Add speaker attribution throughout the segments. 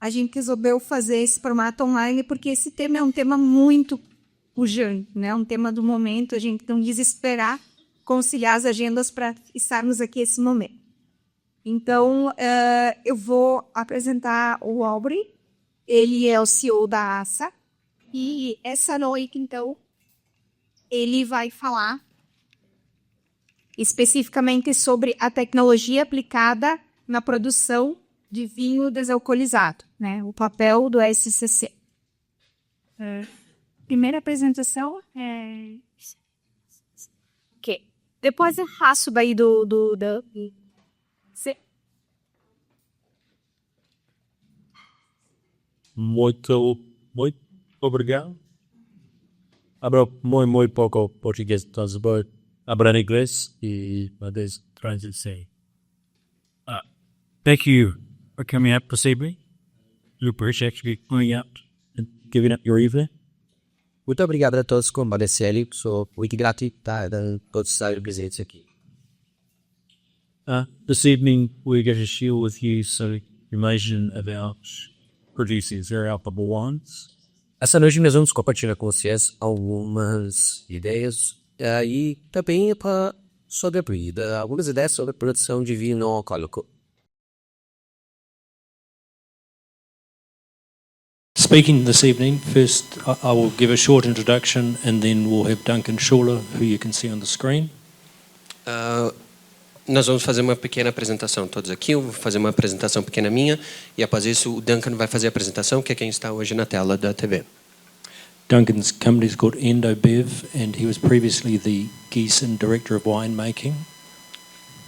Speaker 1: a gente resolveu fazer esse formato online porque esse tema é um tema muito pujante, né? Um tema do momento, a gente não quis esperar conciliar as agendas para estarmos aqui nesse momento. Então, eu vou apresentar o Aubrey, ele é o CEO da ASA, e essa noite, então, ele vai falar especificamente sobre a tecnologia aplicada na produção de vinho desalcoolizado, né? O papel do SCC. Primeira apresentação é... Ok. Depois eu faço daí
Speaker 2: Muito obrigado. Hablo muy poco portugués, entonces voy a hablar inglés y puedes traducir. Thank you for coming out this evening. We appreciate you coming out and giving up your evening.
Speaker 3: Muito obrigado a todos que compareceram. Sou muito grato a todos estarem presentes aqui.
Speaker 2: This evening we're going to share with you some information about producing zero alcohol wines.
Speaker 3: Essa noite nós vamos compartilhar com vocês algumas ideias e também sobre a bebida, algumas ideias sobre a produção de vinho não alcoólico.
Speaker 2: Speaking this evening, first I will give a short introduction and then we'll have Duncan Schuller, who you can see on the screen.
Speaker 4: Nós vamos fazer uma pequena apresentação todos aqui, eu vou fazer uma apresentação pequena minha e após isso o Duncan vai fazer a apresentação, que é quem está hoje na tela da TV.
Speaker 2: Duncan's company is called EndoBev and he was previously the Gießen Director of Winemaking.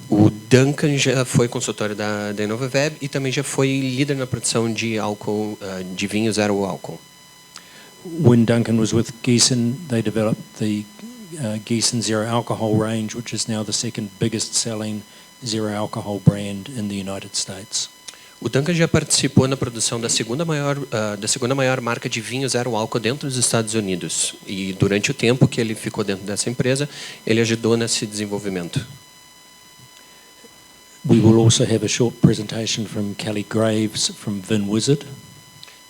Speaker 4: O Duncan já foi consultor da InnovaVeb e também já foi líder na produção de álcool, de vinho zero álcool.
Speaker 2: When Duncan was with Gießen, they developed the Gießen Zero Alcohol range, which is now the second biggest selling zero alcohol brand in the United States.
Speaker 4: O Duncan já participou na produção da segunda maior marca de vinho zero álcool dentro dos Estados Unidos. E durante o tempo que ele ficou dentro dessa empresa, ele ajudou nesse desenvolvimento.
Speaker 2: We will also have a short presentation from Kelly Graves from VinWizard.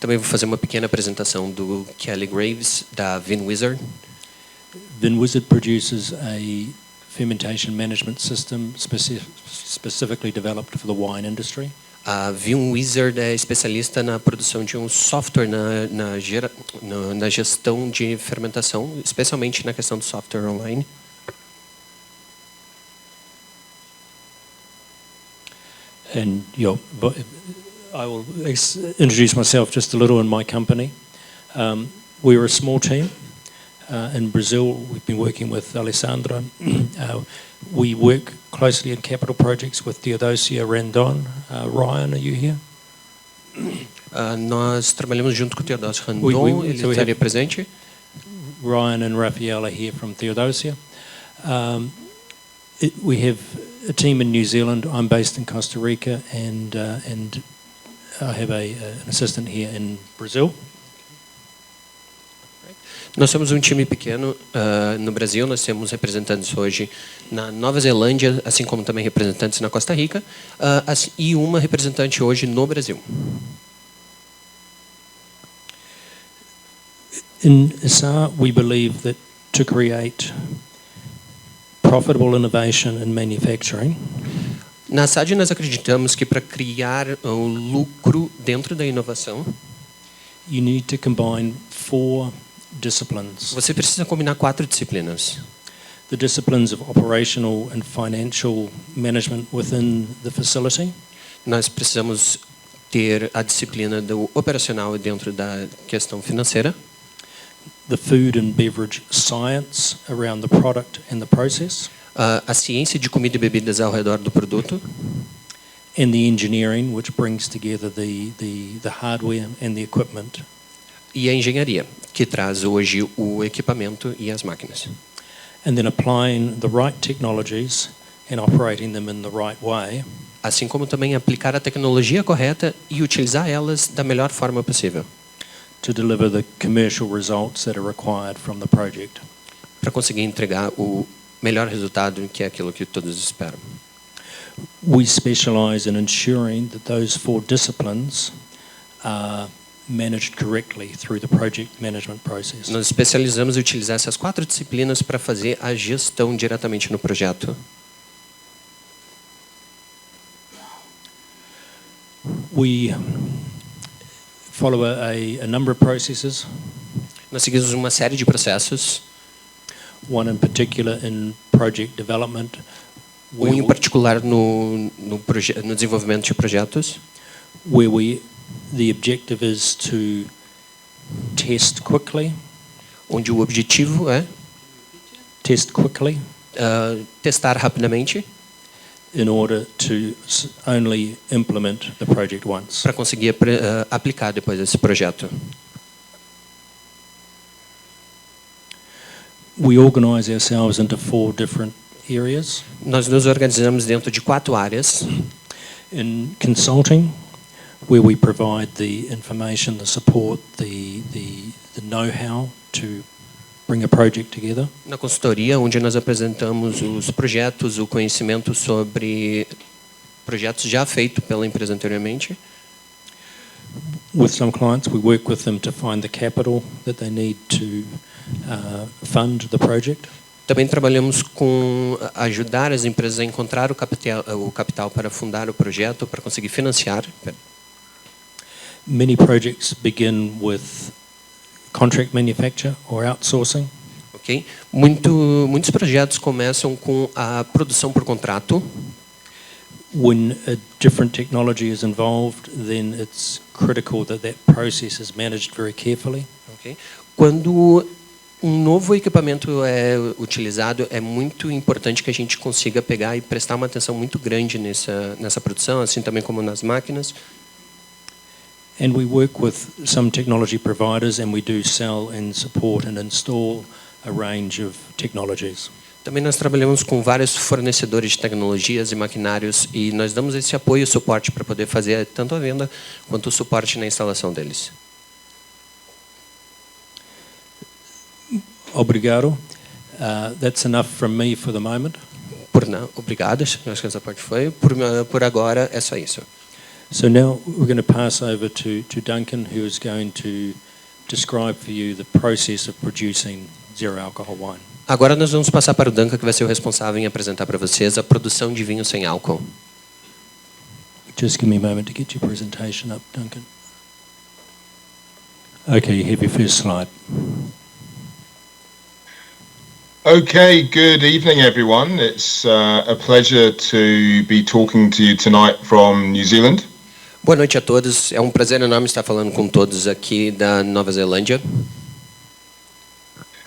Speaker 4: Também vou fazer uma pequena apresentação do Kelly Graves da VinWizard.
Speaker 2: VinWizard produces a fermentation management system specifically developed for the wine industry.
Speaker 4: A VinWizard é especialista na produção de um software na gestão de fermentação, especialmente na questão do software online.
Speaker 2: And I will introduce myself just a little in my company. We're a small team. In Brazil, we've been working with Alessandra. We work closely in capital projects with Teodosia Randon. Ryan, are you here?
Speaker 4: Nós trabalhamos junto com o Teodósio Randon, ele estaria presente.
Speaker 2: Ryan and Raphael are here from Theodosia. We have a team in New Zealand. I'm based in Costa Rica, and I have an assistant here in Brazil.
Speaker 4: Nós temos um time pequeno no Brasil, nós temos representantes hoje na Nova Zelândia, assim como também representantes na Costa Rica, e uma representante hoje no Brasil.
Speaker 2: In ISAR, we believe that to create profitable innovation in manufacturing,
Speaker 4: na SAD nós acreditamos que para criar um lucro dentro da inovação,
Speaker 2: you need to combine 4 disciplines.
Speaker 4: Você precisa combinar 4 disciplinas.
Speaker 2: The disciplines of operational and financial management within the facility.
Speaker 4: Nós precisamos ter a disciplina do operacional dentro da questão financeira.
Speaker 2: The food and beverage science around the product and the process.
Speaker 4: A ciência de comida e bebidas ao redor do produto.
Speaker 2: And the engineering, which brings together the hardware and the equipment.
Speaker 4: E a engenharia, que traz hoje o equipamento e as máquinas.
Speaker 2: And then applying the right technologies and operating them in the right way.
Speaker 4: Assim como também aplicar a tecnologia correta e utilizar elas da melhor forma possível.
Speaker 2: To deliver the commercial results that are required from the project.
Speaker 4: Para conseguir entregar o melhor resultado, que é aquilo que todos esperam.
Speaker 2: We specialize in ensuring that those 4 disciplines are managed correctly through the project management process.
Speaker 4: Nós especializamos em utilizar essas 4 disciplinas para fazer a gestão diretamente no projeto.
Speaker 2: We follow a number of processes,
Speaker 4: Nós seguimos uma série de processos.
Speaker 2: one in particular in project development,
Speaker 4: Um em particular no desenvolvimento de projetos,
Speaker 2: where the objective is to test quickly,
Speaker 4: onde o objetivo é testar rapidamente
Speaker 2: in order to only implement the project once.
Speaker 4: para conseguir aplicar depois esse projeto.
Speaker 2: We organize ourselves into 4 different areas.
Speaker 4: Nós nos organizamos dentro de 4 áreas.
Speaker 2: In consulting, where we provide the information, the support, the know-how to bring a project together.
Speaker 4: Na consultoria, onde nós apresentamos os projetos, o conhecimento sobre projetos já feitos pela empresa anteriormente.
Speaker 2: With some clients, we work with them to find the capital that they need to fund the project.
Speaker 4: Também trabalhamos com ajudar as empresas a encontrar o capital para fundar o projeto, para conseguir financiar.
Speaker 2: Many projects begin with contract manufacture or outsourcing.
Speaker 4: Okay? Muitos projetos começam com a produção por contrato.
Speaker 2: When a different technology is involved, then it's critical that that process is managed very carefully.
Speaker 4: Okay? Quando um novo equipamento é utilizado, é muito importante que a gente consiga pegar e prestar uma atenção muito grande nessa produção, assim também como nas máquinas.
Speaker 2: And we work with some technology providers, and we do sell and support and install a range of technologies.
Speaker 4: Também nós trabalhamos com vários fornecedores de tecnologias e maquinários e nós damos esse apoio e suporte para poder fazer tanto a venda quanto o suporte na instalação deles.
Speaker 2: Obrigado. That's enough from me for the moment.
Speaker 4: Obrigado, acho que essa parte foi. Por agora é só isso.
Speaker 2: So now we're going to pass over to Duncan, who is going to describe for you the process of producing zero alcohol wine.
Speaker 4: Agora nós vamos passar para o Duncan, que vai ser o responsável em apresentar para vocês a produção de vinho sem álcool.
Speaker 2: Just give me a moment to get your presentation up, Duncan. Okay, you have your first slide.
Speaker 5: Okay, good evening, everyone. It's a pleasure to be talking to you tonight from New Zealand.
Speaker 4: Boa noite a todos. É um prazer enorme estar falando com todos aqui da Nova Zelândia.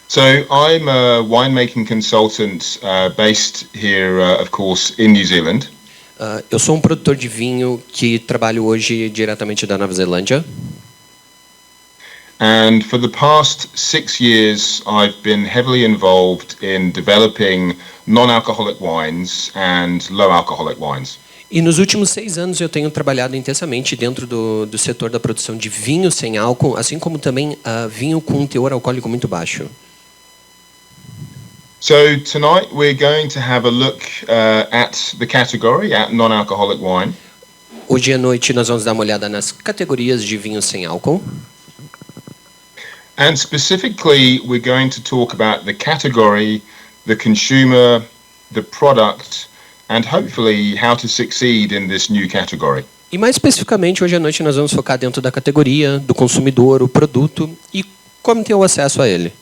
Speaker 5: So I'm a winemaking consultant based here, of course, in New Zealand.
Speaker 4: Eu sou um produtor de vinho que trabalho hoje diretamente da Nova Zelândia.
Speaker 5: And for the past 6 years, I've been heavily involved in developing non-alcoholic wines and low-alcoholic wines.
Speaker 4: E nos últimos 6 anos eu tenho trabalhado intensamente dentro do setor da produção de vinho sem álcool, assim como também vinho com um teor alcoólico muito baixo.
Speaker 5: So tonight we're going to have a look at the category, at non-alcoholic wine.
Speaker 4: Hoje à noite nós vamos dar uma olhada nas categorias de vinho sem álcool.
Speaker 5: And specifically, we're going to talk about the category, the consumer, the product, and hopefully how to succeed in this new category.
Speaker 4: E mais especificamente, hoje à noite nós vamos focar dentro da categoria, do consumidor, o produto e como ter o acesso a ele.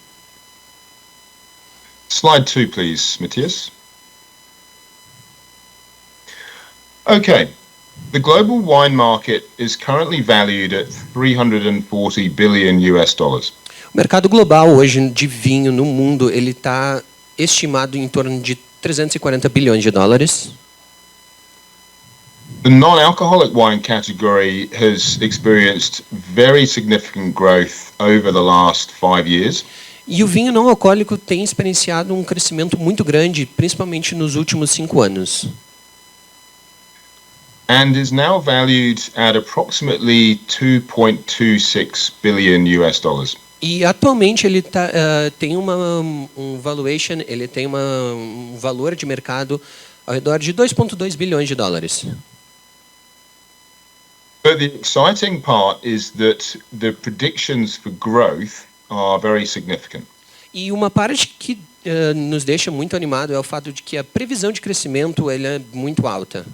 Speaker 5: Slide 2, please, Matthias. Okay. The global wine market is currently valued at $340 billion.
Speaker 4: O mercado global hoje de vinho no mundo, ele está estimado em torno de 340 bilhões de dólares.
Speaker 5: The non-alcoholic wine category has experienced very significant growth over the last 5 years.
Speaker 4: E o vinho não alcoólico tem experienciado um crescimento muito grande, principalmente nos últimos 5 anos.
Speaker 5: And is now valued at approximately 2.26 billion US dollars.
Speaker 4: E atualmente ele tem um valuation, ele tem um valor de mercado ao redor de 2,2 bilhões de dólares.
Speaker 5: But the exciting part is that the predictions for growth are very significant.
Speaker 4: E uma parte que nos deixa muito animado é o fato de que a previsão de crescimento ela é muito alta.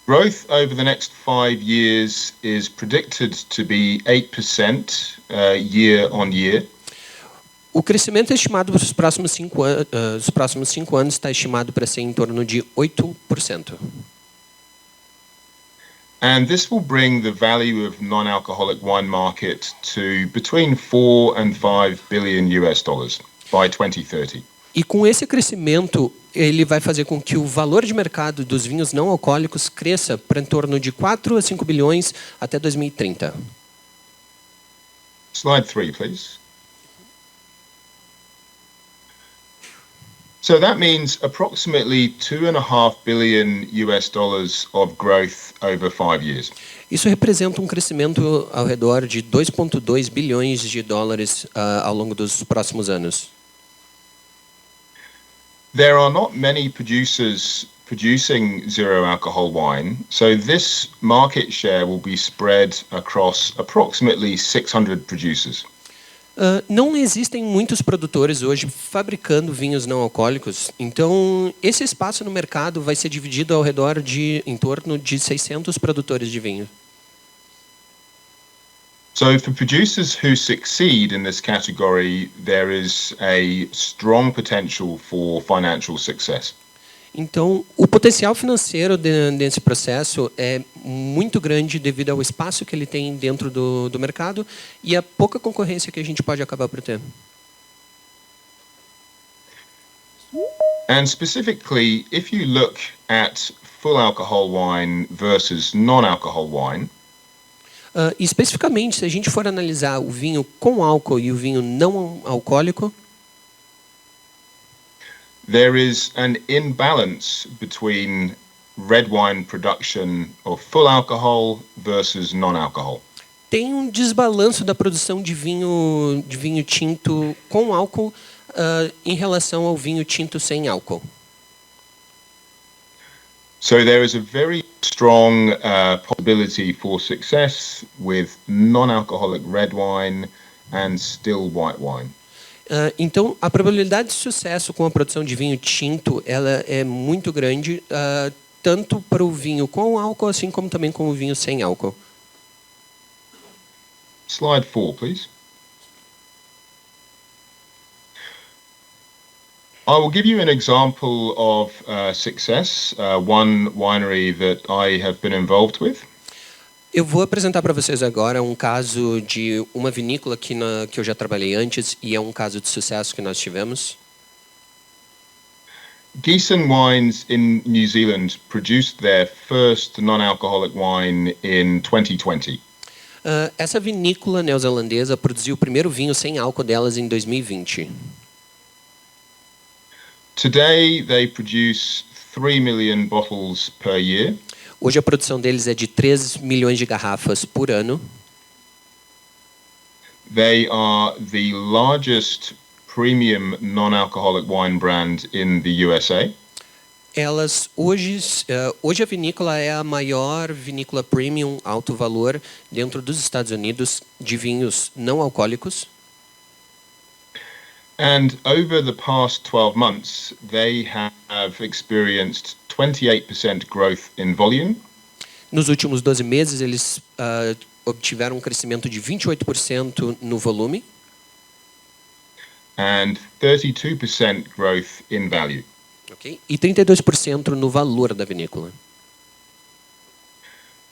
Speaker 5: Growth over the next 5 years is predicted to be 8% year on year.
Speaker 4: O crescimento estimado para os próximos 5 anos está estimado para ser em torno de 8%.
Speaker 5: And this will bring the value of non-alcoholic wine market to between 4 and 5 billion US dollars by 2030.
Speaker 4: E com esse crescimento, ele vai fazer com que o valor de mercado dos vinhos não alcoólicos cresça para em torno de 4 a 5 bilhões até 2030.
Speaker 5: Slide 3, please. So that means approximately 2.5 billion US dollars of growth over 5 years.
Speaker 4: Isso representa um crescimento ao redor de 2,2 bilhões de dólares ao longo dos próximos anos.
Speaker 5: There are not many producers producing zero alcohol wine, so this market share will be spread across approximately 600 producers.
Speaker 4: Não existem muitos produtores hoje fabricando vinhos não alcoólicos, então esse espaço no mercado vai ser dividido ao redor de em torno de 600 produtores de vinho.
Speaker 5: So for producers who succeed in this category, there is a strong potential for financial success.
Speaker 4: Então, o potencial financeiro desse processo é muito grande devido ao espaço que ele tem dentro do mercado e a pouca concorrência que a gente pode acabar por ter.
Speaker 5: And specifically, if you look at full alcohol wine versus non-alcohol wine,
Speaker 4: especificamente, se a gente for analisar o vinho com álcool e o vinho não alcoólico,
Speaker 5: there is an imbalance between red wine production of full alcohol versus non-alcohol.
Speaker 4: Tem um desbalanço da produção de vinho tinto com álcool em relação ao vinho tinto sem álcool.
Speaker 5: So there is a very strong possibility for success with non-alcoholic red wine and still white wine.
Speaker 4: Então, a probabilidade de sucesso com a produção de vinho tinto ela é muito grande, tanto para o vinho com álcool, assim como também com o vinho sem álcool.
Speaker 5: Slide 4, please. I will give you an example of success, one winery that I have been involved with.
Speaker 4: Eu vou apresentar para vocês agora um caso de uma vinícola que eu já trabalhei antes e é um caso de sucesso que nós tivemos.
Speaker 5: Geeson Wines in New Zealand produced their first non-alcoholic wine in 2020.
Speaker 4: Essa vinícola neozelandesa produziu o primeiro vinho sem álcool delas em 2020.
Speaker 5: Today they produce 3 million bottles per year.
Speaker 4: Hoje a produção deles é de 3 milhões de garrafas por ano.
Speaker 5: They are the largest premium non-alcoholic wine brand in the USA.
Speaker 4: Hoje a vinícola é a maior vinícola premium alto valor dentro dos Estados Unidos de vinhos não alcoólicos.
Speaker 5: And over the past 12 months, they have experienced 28% growth in volume.
Speaker 4: Nos últimos 12 meses, eles obtiveram um crescimento de 28% no volume.
Speaker 5: And 32% growth in value.
Speaker 4: Okay? E 32% no valor da vinícola.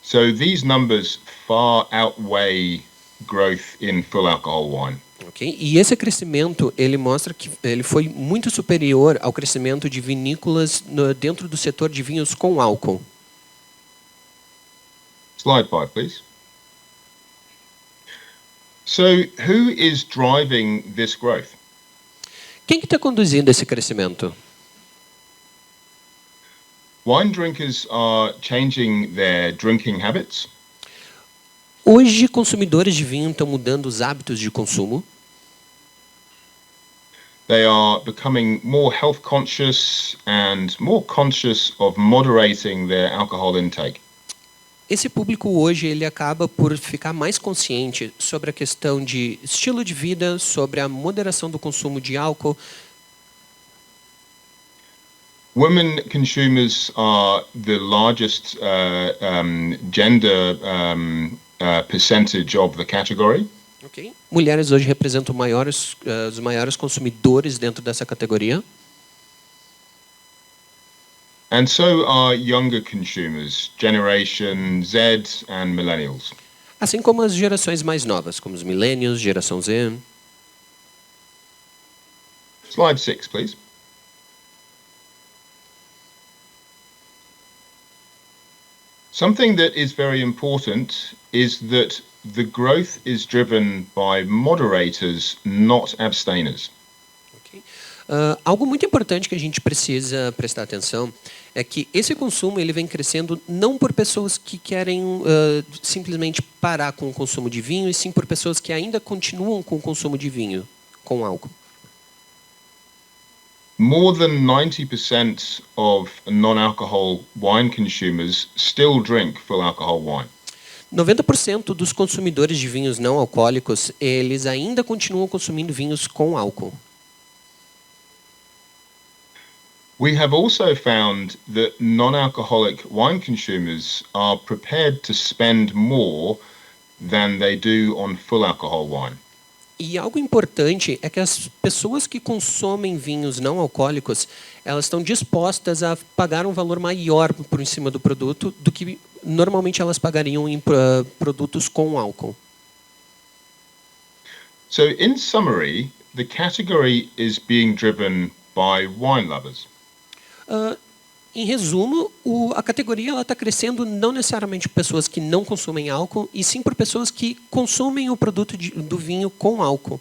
Speaker 5: So these numbers far outweigh growth in full alcohol wine.
Speaker 4: Okay? E esse crescimento ele mostra que ele foi muito superior ao crescimento de vinícolas dentro do setor de vinhos com álcool.
Speaker 5: Slide 5, please. So who is driving this growth?
Speaker 4: Quem que está conduzindo esse crescimento?
Speaker 5: Wine drinkers are changing their drinking habits.
Speaker 4: Hoje, consumidores de vinho estão mudando os hábitos de consumo.
Speaker 5: They are becoming more health conscious and more conscious of moderating their alcohol intake.
Speaker 4: Esse público hoje ele acaba por ficar mais consciente sobre a questão de estilo de vida, sobre a moderação do consumo de álcool.
Speaker 5: Women consumers are the largest gender percentage of the category.
Speaker 4: Okay? Mulheres hoje representam os maiores consumidores dentro dessa categoria.
Speaker 5: And so are younger consumers, Generation Z and Millennials.
Speaker 4: Assim como as gerações mais novas, como os millennials, geração Z.
Speaker 5: Slide 6, please. Something that is very important is that the growth is driven by moderators, not abstainers.
Speaker 4: Okay. Algo muito importante que a gente precisa prestar atenção é que esse consumo ele vem crescendo não por pessoas que querem simplesmente parar com o consumo de vinho, e sim por pessoas que ainda continuam com o consumo de vinho, com álcool.
Speaker 5: More than 90% of non-alcohol wine consumers still drink full alcohol wine.
Speaker 4: 90% dos consumidores de vinhos não alcoólicos, eles ainda continuam consumindo vinhos com álcool.
Speaker 5: We have also found that non-alcoholic wine consumers are prepared to spend more than they do on full alcohol wine.
Speaker 4: E algo importante é que as pessoas que consomem vinhos não alcoólicos, elas estão dispostas a pagar um valor maior por em cima do produto do que normalmente elas pagariam em produtos com álcool.
Speaker 5: So, in summary, the category is being driven by wine lovers.
Speaker 4: Em resumo, a categoria está crescendo não necessariamente por pessoas que não consomem álcool, e sim por pessoas que consomem o produto do vinho com álcool.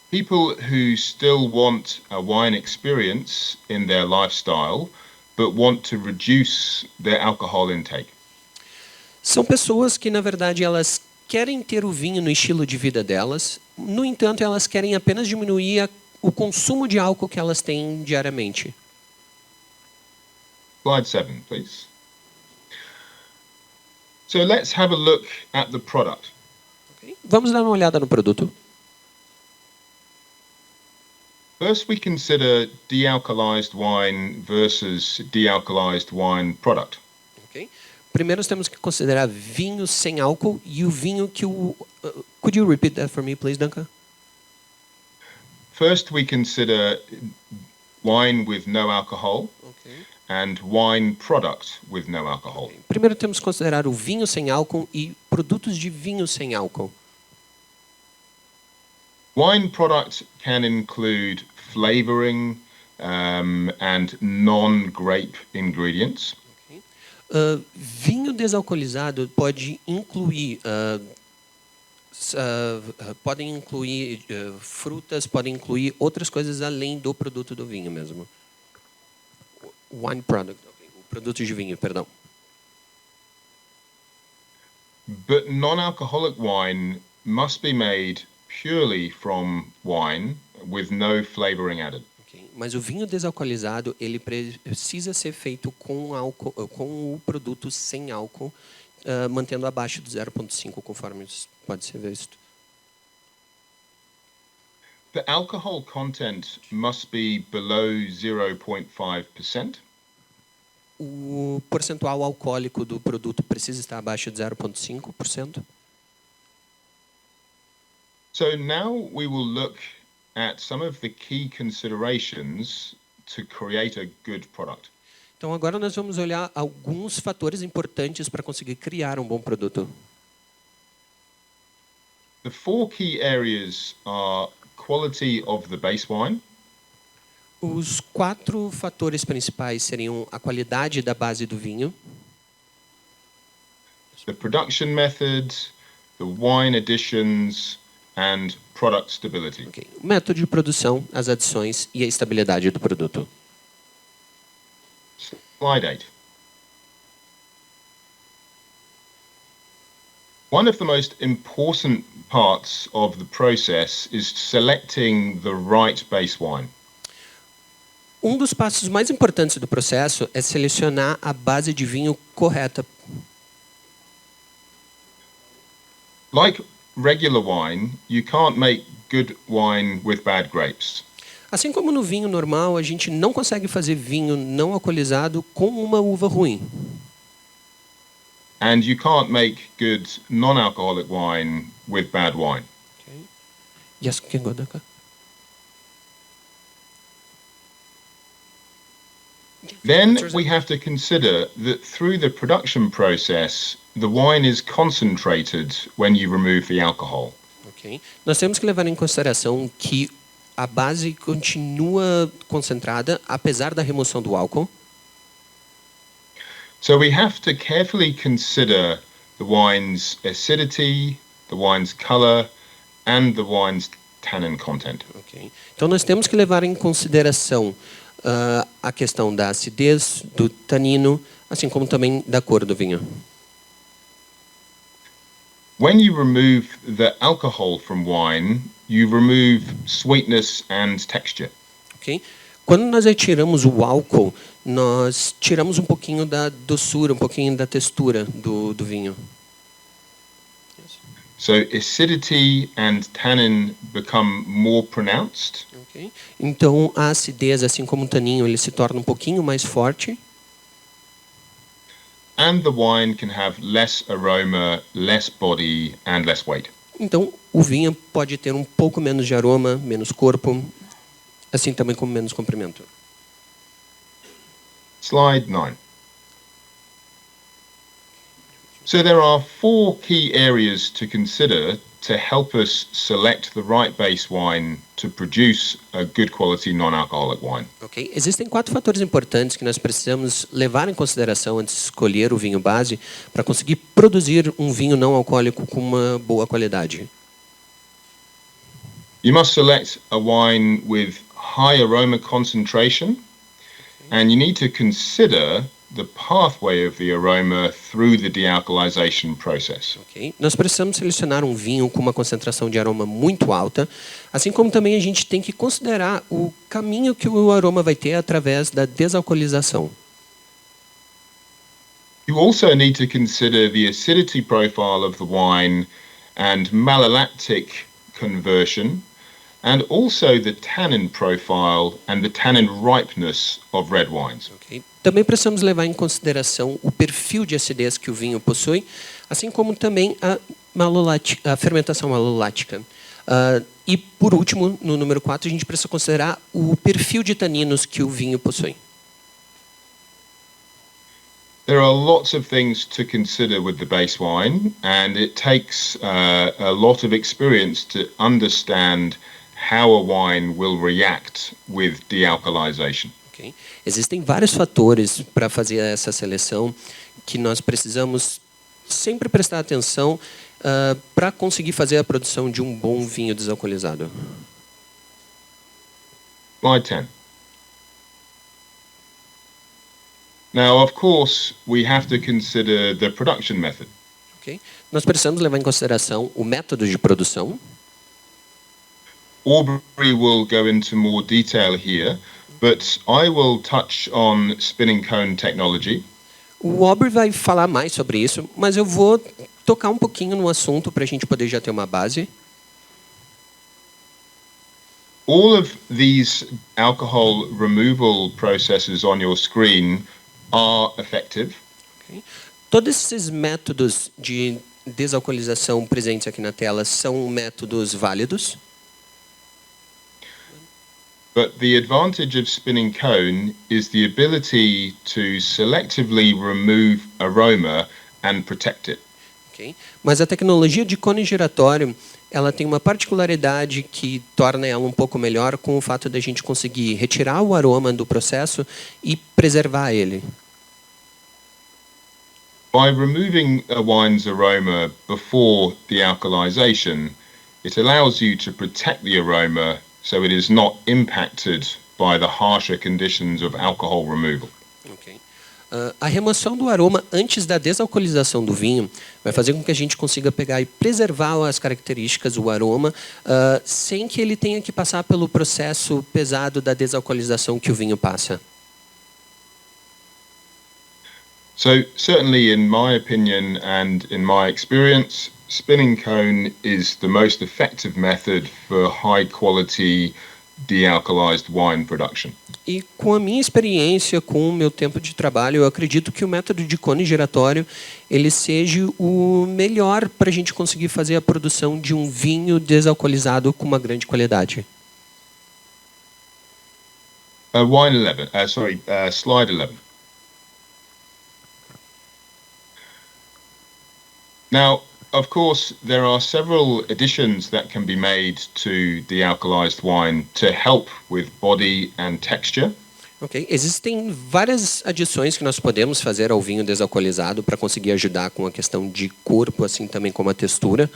Speaker 5: People who still want a wine experience in their lifestyle, but want to reduce their alcohol intake.
Speaker 4: São pessoas que, na verdade, elas querem ter o vinho no estilo de vida delas, no entanto, elas querem apenas diminuir o consumo de álcool que elas têm diariamente.
Speaker 5: Slide 7, please. So let's have a look at the product.
Speaker 4: Okay. Vamos dar uma olhada no produto.
Speaker 5: First, we consider dealcoholized wine versus dealcoholized wine product.
Speaker 4: Okay. Primeiro, nós temos que considerar vinho sem álcool e o vinho que o... could you repeat that for me, please, Duncan?
Speaker 5: First, we consider wine with no alcohol.
Speaker 4: Okay.
Speaker 5: And wine product with no alcohol.
Speaker 4: Primeiro temos que considerar o vinho sem álcool e produtos de vinho sem álcool.
Speaker 5: Wine product can include flavoring and non-grape ingredients.
Speaker 4: Okay. Vinho desalcoolizado pode incluir podem incluir frutas, podem incluir outras coisas além do produto do vinho mesmo. Wine product, okay. O produto de vinho, perdão.
Speaker 5: But non-alcoholic wine must be made purely from wine with no flavoring added.
Speaker 4: Okay. Mas o vinho desalcoolizado, ele precisa ser feito com álcool, com o produto sem álcool, mantendo abaixo do 0,5, conforme pode ser visto.
Speaker 5: The alcohol content must be below 0.5%.
Speaker 4: O percentual alcoólico do produto precisa estar abaixo de 0,5%.
Speaker 5: So now we will look at some of the key considerations to create a good product.
Speaker 4: Então agora nós vamos olhar alguns fatores importantes para conseguir criar um bom produto.
Speaker 5: The 4 key areas are quality of the base wine.
Speaker 4: Os 4 fatores principais seriam a qualidade da base do vinho,
Speaker 5: the production method, the wine additions, and product stability.
Speaker 4: okay. O método de produção, as adições e a estabilidade do produto.
Speaker 5: Slide 8. One of the most important parts of the process is selecting the right base wine.
Speaker 4: Um dos passos mais importantes do processo é selecionar a base de vinho correta.
Speaker 5: Like regular wine, you can't make good wine with bad grapes.
Speaker 4: Assim como no vinho normal, a gente não consegue fazer vinho não alcoolizado com uma uva ruim.
Speaker 5: And you can't make good non-alcoholic wine with bad wine.
Speaker 4: Yes, can go there.
Speaker 5: Then we have to consider that through the production process, the wine is concentrated when you remove the alcohol.
Speaker 4: Okay. Nós temos que levar em consideração que a base continua concentrada apesar da remoção do álcool.
Speaker 5: So we have to carefully consider the wine's acidity, the wine's color, and the wine's tannin content.
Speaker 4: Okay. Então nós temos que levar em consideração a questão da acidez, do tanino, assim como também da cor do vinho.
Speaker 5: When you remove the alcohol from wine, you remove sweetness and texture.
Speaker 4: Okay? Quando nós retiramos o álcool, nós tiramos um pouquinho da doçura, um pouquinho da textura do vinho.
Speaker 5: So acidity and tannin become more pronounced.
Speaker 4: Okay? Então a acidez, assim como o taninho, ele se torna um pouquinho mais forte.
Speaker 5: And the wine can have less aroma, less body, and less weight.
Speaker 4: Então o vinho pode ter um pouco menos de aroma, menos corpo, assim também como menos comprimento.
Speaker 5: Slide 9. So there are 4 key areas to consider to help us select the right base wine to produce a good quality non-alcoholic wine.
Speaker 4: Okay? Existem 4 fatores importantes que nós precisamos levar em consideração antes de escolher o vinho base para conseguir produzir um vinho não alcoólico com uma boa qualidade.
Speaker 5: You must select a wine with high aroma concentration, and you need to consider the pathway of the aroma through the dealcoholization process.
Speaker 4: Okay? Nós precisamos selecionar um vinho com uma concentração de aroma muito alta, assim como também a gente tem que considerar o caminho que o aroma vai ter através da desalcoolização.
Speaker 5: You also need to consider the acidity profile of the wine and malolactic conversion, and also the tannin profile and the tannin ripeness of red wines.
Speaker 4: Okay? Também precisamos levar em consideração o perfil de acidez que o vinho possui, assim como também a fermentação malolática. E, por último, no número 4, a gente precisa considerar o perfil de taninos que o vinho possui.
Speaker 5: There are lots of things to consider with the base wine, and it takes a lot of experience to understand how a wine will react with dealcoholization.
Speaker 4: Okay? Existem vários fatores para fazer essa seleção que nós precisamos sempre prestar atenção para conseguir fazer a produção de um bom vinho desalcoolizado.
Speaker 5: Slide 10. Now, of course, we have to consider the production method.
Speaker 4: Okay? Nós precisamos levar em consideração o método de produção.
Speaker 5: Aubrey will go into more detail here, but I will touch on spinning cone technology.
Speaker 4: O Aubrey vai falar mais sobre isso, mas eu vou tocar um pouquinho no assunto para a gente poder já ter uma base.
Speaker 5: All of these alcohol removal processes on your screen are effective.
Speaker 4: Okay? Todos esses métodos de desalcoolização presentes aqui na tela são métodos válidos.
Speaker 5: But the advantage of spinning cone is the ability to selectively remove aroma and protect it.
Speaker 4: Okay? Mas a tecnologia de cone giratório, ela tem uma particularidade que torna ela um pouco melhor com o fato de a gente conseguir retirar o aroma do processo e preservar ele.
Speaker 5: By removing a wine's aroma before dealcoholization, it allows you to protect the aroma so it is not impacted by the harsher conditions of alcohol removal.
Speaker 4: Okay. A remoção do aroma antes da desalcoolização do vinho vai fazer com que a gente consiga pegar e preservar as características, o aroma, sem que ele tenha que passar pelo processo pesado da desalcoolização que o vinho passa.
Speaker 5: So certainly in my opinion and in my experience, spinning cone is the most effective method for high quality dealcoholized wine production.
Speaker 4: E com a minha experiência, com o meu tempo de trabalho, eu acredito que o método de cone giratório ele seja o melhor para a gente conseguir fazer a produção de um vinho desalcoolizado com uma grande qualidade.
Speaker 5: Slide 11. Now, of course, there are several additions that can be made to dealcoholized wine to help with body and texture.
Speaker 4: Ok, existem várias adições que nós podemos fazer ao vinho desalcoolizado para conseguir ajudar com a questão de corpo, assim também como a textura.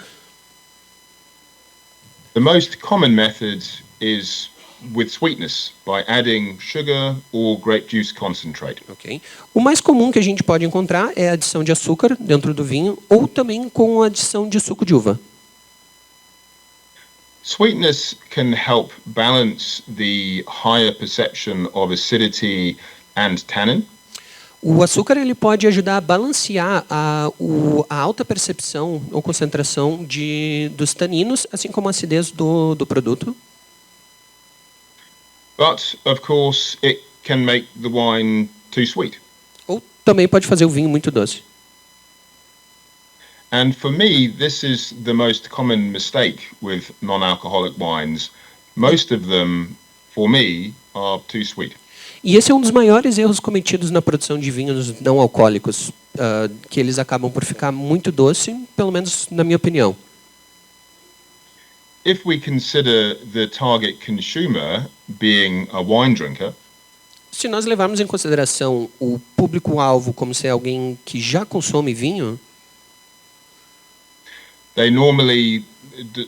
Speaker 5: The most common method is with sweetness, by adding sugar or grape juice concentrate.
Speaker 4: Okay. O mais comum que a gente pode encontrar é a adição de açúcar dentro do vinho ou também com a adição de suco de uva.
Speaker 5: Sweetness can help balance the higher perception of acidity and tannin.
Speaker 4: O açúcar ele pode ajudar a balancear a alta percepção ou concentração dos taninos, assim como a acidez do produto.
Speaker 5: But, of course, it can make the wine too sweet.
Speaker 4: Ou também pode fazer o vinho muito doce.
Speaker 5: And for me, this is the most common mistake with non-alcoholic wines. Most of them, for me, are too sweet.
Speaker 4: E esse é um dos maiores erros cometidos na produção de vinhos não alcoólicos, que eles acabam por ficar muito doce, pelo menos na minha opinião.
Speaker 5: If we consider the target consumer being a wine drinker,
Speaker 4: se nós levarmos em consideração o público-alvo como ser alguém que já consome vinho,
Speaker 5: they normally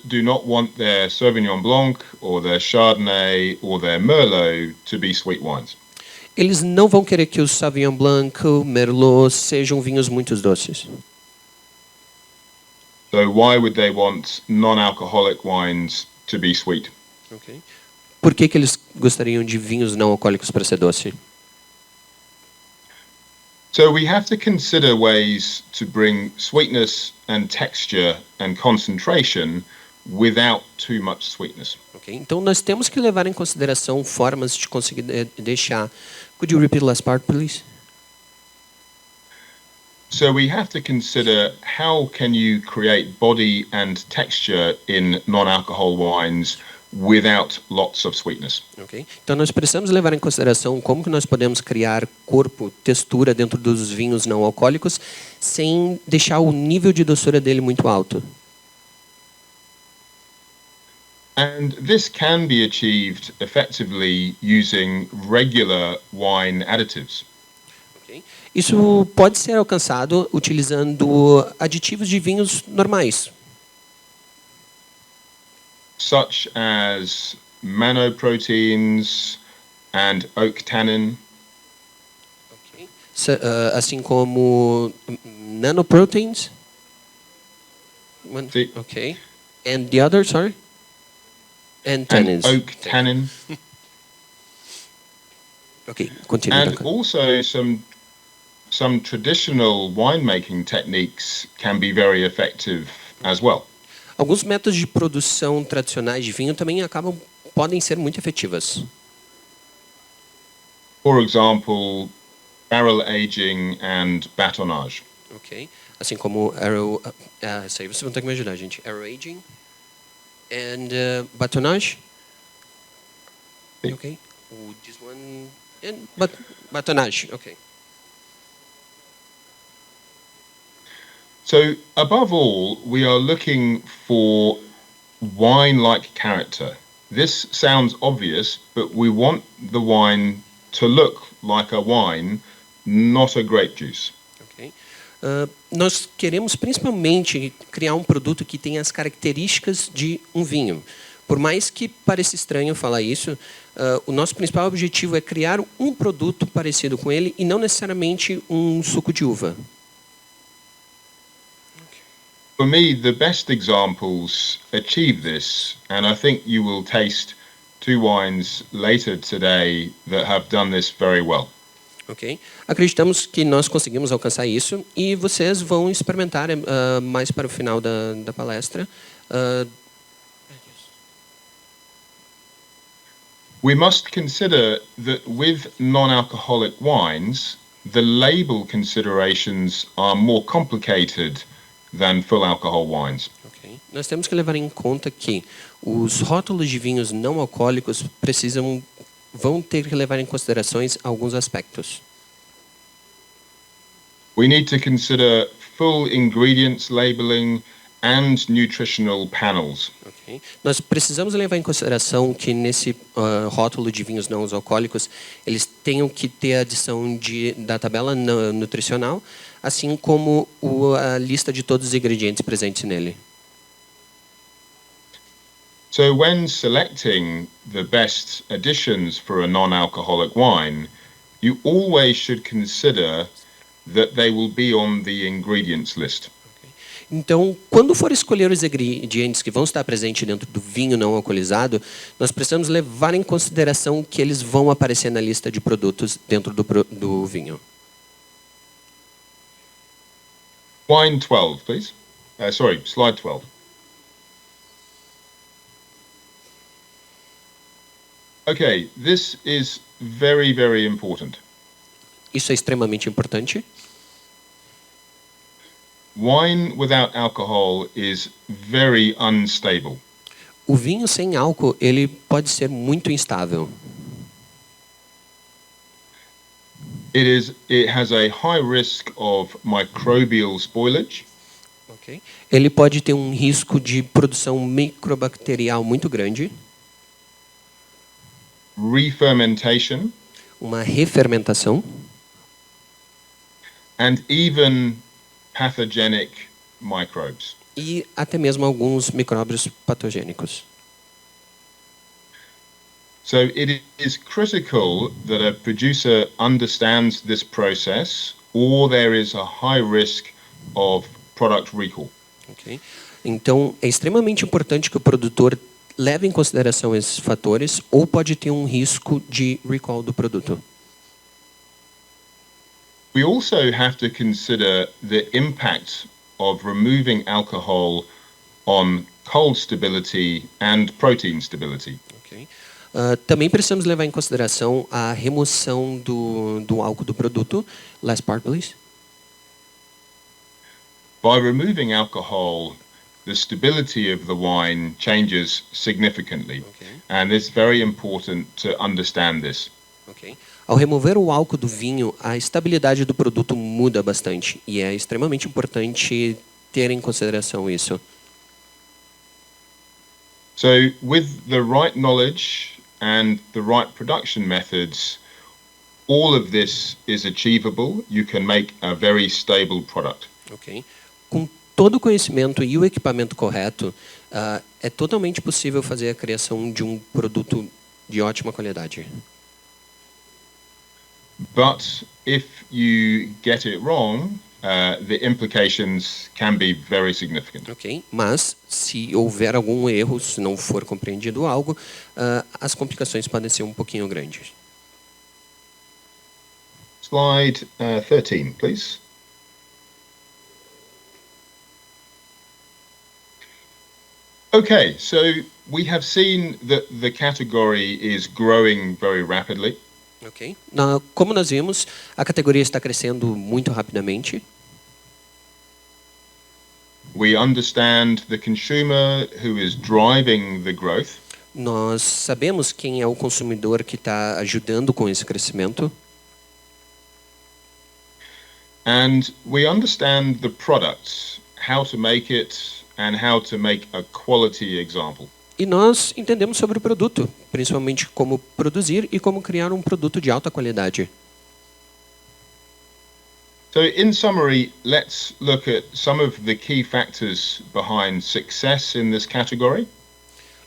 Speaker 5: do not want their Sauvignon Blanc or their Chardonnay or their Merlot to be sweet wines.
Speaker 4: Eles não vão querer que o Sauvignon Blanc, o Merlot sejam vinhos muito doces.
Speaker 5: So why would they want non-alcoholic wines to be sweet?
Speaker 4: Okay. Por que eles gostariam de vinhos não alcoólicos para ser doce?
Speaker 5: So we have to consider ways to bring sweetness and texture and concentration without too much sweetness.
Speaker 4: Okay. Então nós temos que levar em consideração formas de conseguir deixar. Could you repeat the last part, please?
Speaker 5: So we have to consider how can you create body and texture in non-alcohol wines without lots of sweetness.
Speaker 4: Okay. Então nós precisamos levar em consideração como que nós podemos criar corpo, textura dentro dos vinhos não alcoólicos sem deixar o nível de doçura dele muito alto.
Speaker 5: And this can be achieved effectively using regular wine additives.
Speaker 4: Okay. Isso pode ser alcançado utilizando aditivos de vinhos normais,
Speaker 5: such as manoproteins and oak tannin.
Speaker 4: okay. Assim como nanoproteins.
Speaker 5: Sim.
Speaker 4: Okay. And the other, sorry? And tannins.
Speaker 5: And oak tannin.
Speaker 4: Okay, continue.
Speaker 5: And also some traditional winemaking techniques can be very effective as well.
Speaker 4: Alguns métodos de produção tradicionais de vinho também podem ser muito efetivas.
Speaker 5: For example, barrel aging and batonnage.
Speaker 4: Ok. Assim como arrow... isso aí vocês vão ter que me ajudar, gente. Arrow aging and batonnage.
Speaker 5: Sim.
Speaker 4: Ok. This one... And batonnage, ok.
Speaker 5: So, above all, we are looking for wine-like character. This sounds obvious, but we want the wine to look like a wine, not a grape juice.
Speaker 4: Okay. Nós queremos principalmente criar um produto que tenha as características de um vinho. Por mais que pareça estranho falar isso, o nosso principal objetivo é criar um produto parecido com ele e não necessariamente um suco de uva.
Speaker 5: For me, the best examples achieve this, and I think you will taste 2 wines later today that have done this very well.
Speaker 4: Ok? Acreditamos que nós conseguimos alcançar isso e vocês vão experimentar mais para o final da palestra.
Speaker 5: We must consider that with non-alcoholic wines, the label considerations are more complicated than full alcohol wines.
Speaker 4: Okay. Nós temos que levar em conta que os rótulos de vinhos não alcoólicos vão ter que levar em considerações alguns aspectos.
Speaker 5: We need to consider full ingredients labeling and nutritional panels.
Speaker 4: Okay. Nós precisamos levar em consideração que nesse rótulo de vinhos não alcoólicos, eles tenham que ter a adição da tabela nutricional, assim como a lista de todos os ingredientes presentes nele.
Speaker 5: So when selecting the best additions for a non-alcoholic wine, you always should consider that they will be on the ingredients list.
Speaker 4: Então, quando for escolher os ingredientes que vão estar presentes dentro do vinho não alcoolizado, nós precisamos levar em consideração que eles vão aparecer na lista de produtos dentro do vinho.
Speaker 5: Wine 12, please. Slide 12. Okay, this is very, very important.
Speaker 4: Isso é extremamente importante.
Speaker 5: Wine without alcohol is very unstable.
Speaker 4: O vinho sem álcool, ele pode ser muito instável.
Speaker 5: It has a high risk of microbial spoilage.
Speaker 4: Okay. Ele pode ter um risco de produção microbacterial muito grande.
Speaker 5: Re-fermentation.
Speaker 4: Uma refermentação.
Speaker 5: And even pathogenic microbes.
Speaker 4: E até mesmo alguns micróbios patogênicos.
Speaker 5: So it is critical that a producer understands this process, or there is a high risk of product recall.
Speaker 4: Okay. Então, é extremamente importante que o produtor leve em consideração esses fatores, ou pode ter um risco de recall do produto.
Speaker 5: We also have to consider the impact of removing alcohol on cold stability and protein stability.
Speaker 4: Okay. Também precisamos levar em consideração a remoção do álcool do produto. Last part, please.
Speaker 5: By removing alcohol, the stability of the wine changes significantly.
Speaker 4: Okay.
Speaker 5: And it's very important to understand this.
Speaker 4: Okay. Ao remover o álcool do vinho, a estabilidade do produto muda bastante. E é extremamente importante ter em consideração isso.
Speaker 5: So, with the right knowledge and the right production methods, all of this is achievable. You can make a very stable product.
Speaker 4: Okay. Com todo o conhecimento e o equipamento correto, é totalmente possível fazer a criação de um produto de ótima qualidade.
Speaker 5: But if you get it wrong, the implications can be very significant.
Speaker 4: Ok, mas se houver algum erro, se não for compreendido algo, as complicações podem ser um pouquinho grandes.
Speaker 5: Slide 13, please. Okay, so we have seen that the category is growing very rapidly.
Speaker 4: Ok. Como nós vimos, a categoria está crescendo muito rapidamente.
Speaker 5: We understand the consumer who is driving the growth.
Speaker 4: Nós sabemos quem é o consumidor que está ajudando com esse crescimento.
Speaker 5: And we understand the products, how to make it, and how to make a quality example.
Speaker 4: E nós entendemos sobre o produto, principalmente como produzir e como criar um produto de alta qualidade.
Speaker 5: So in summary, let's look at some of the key factors behind success in this category.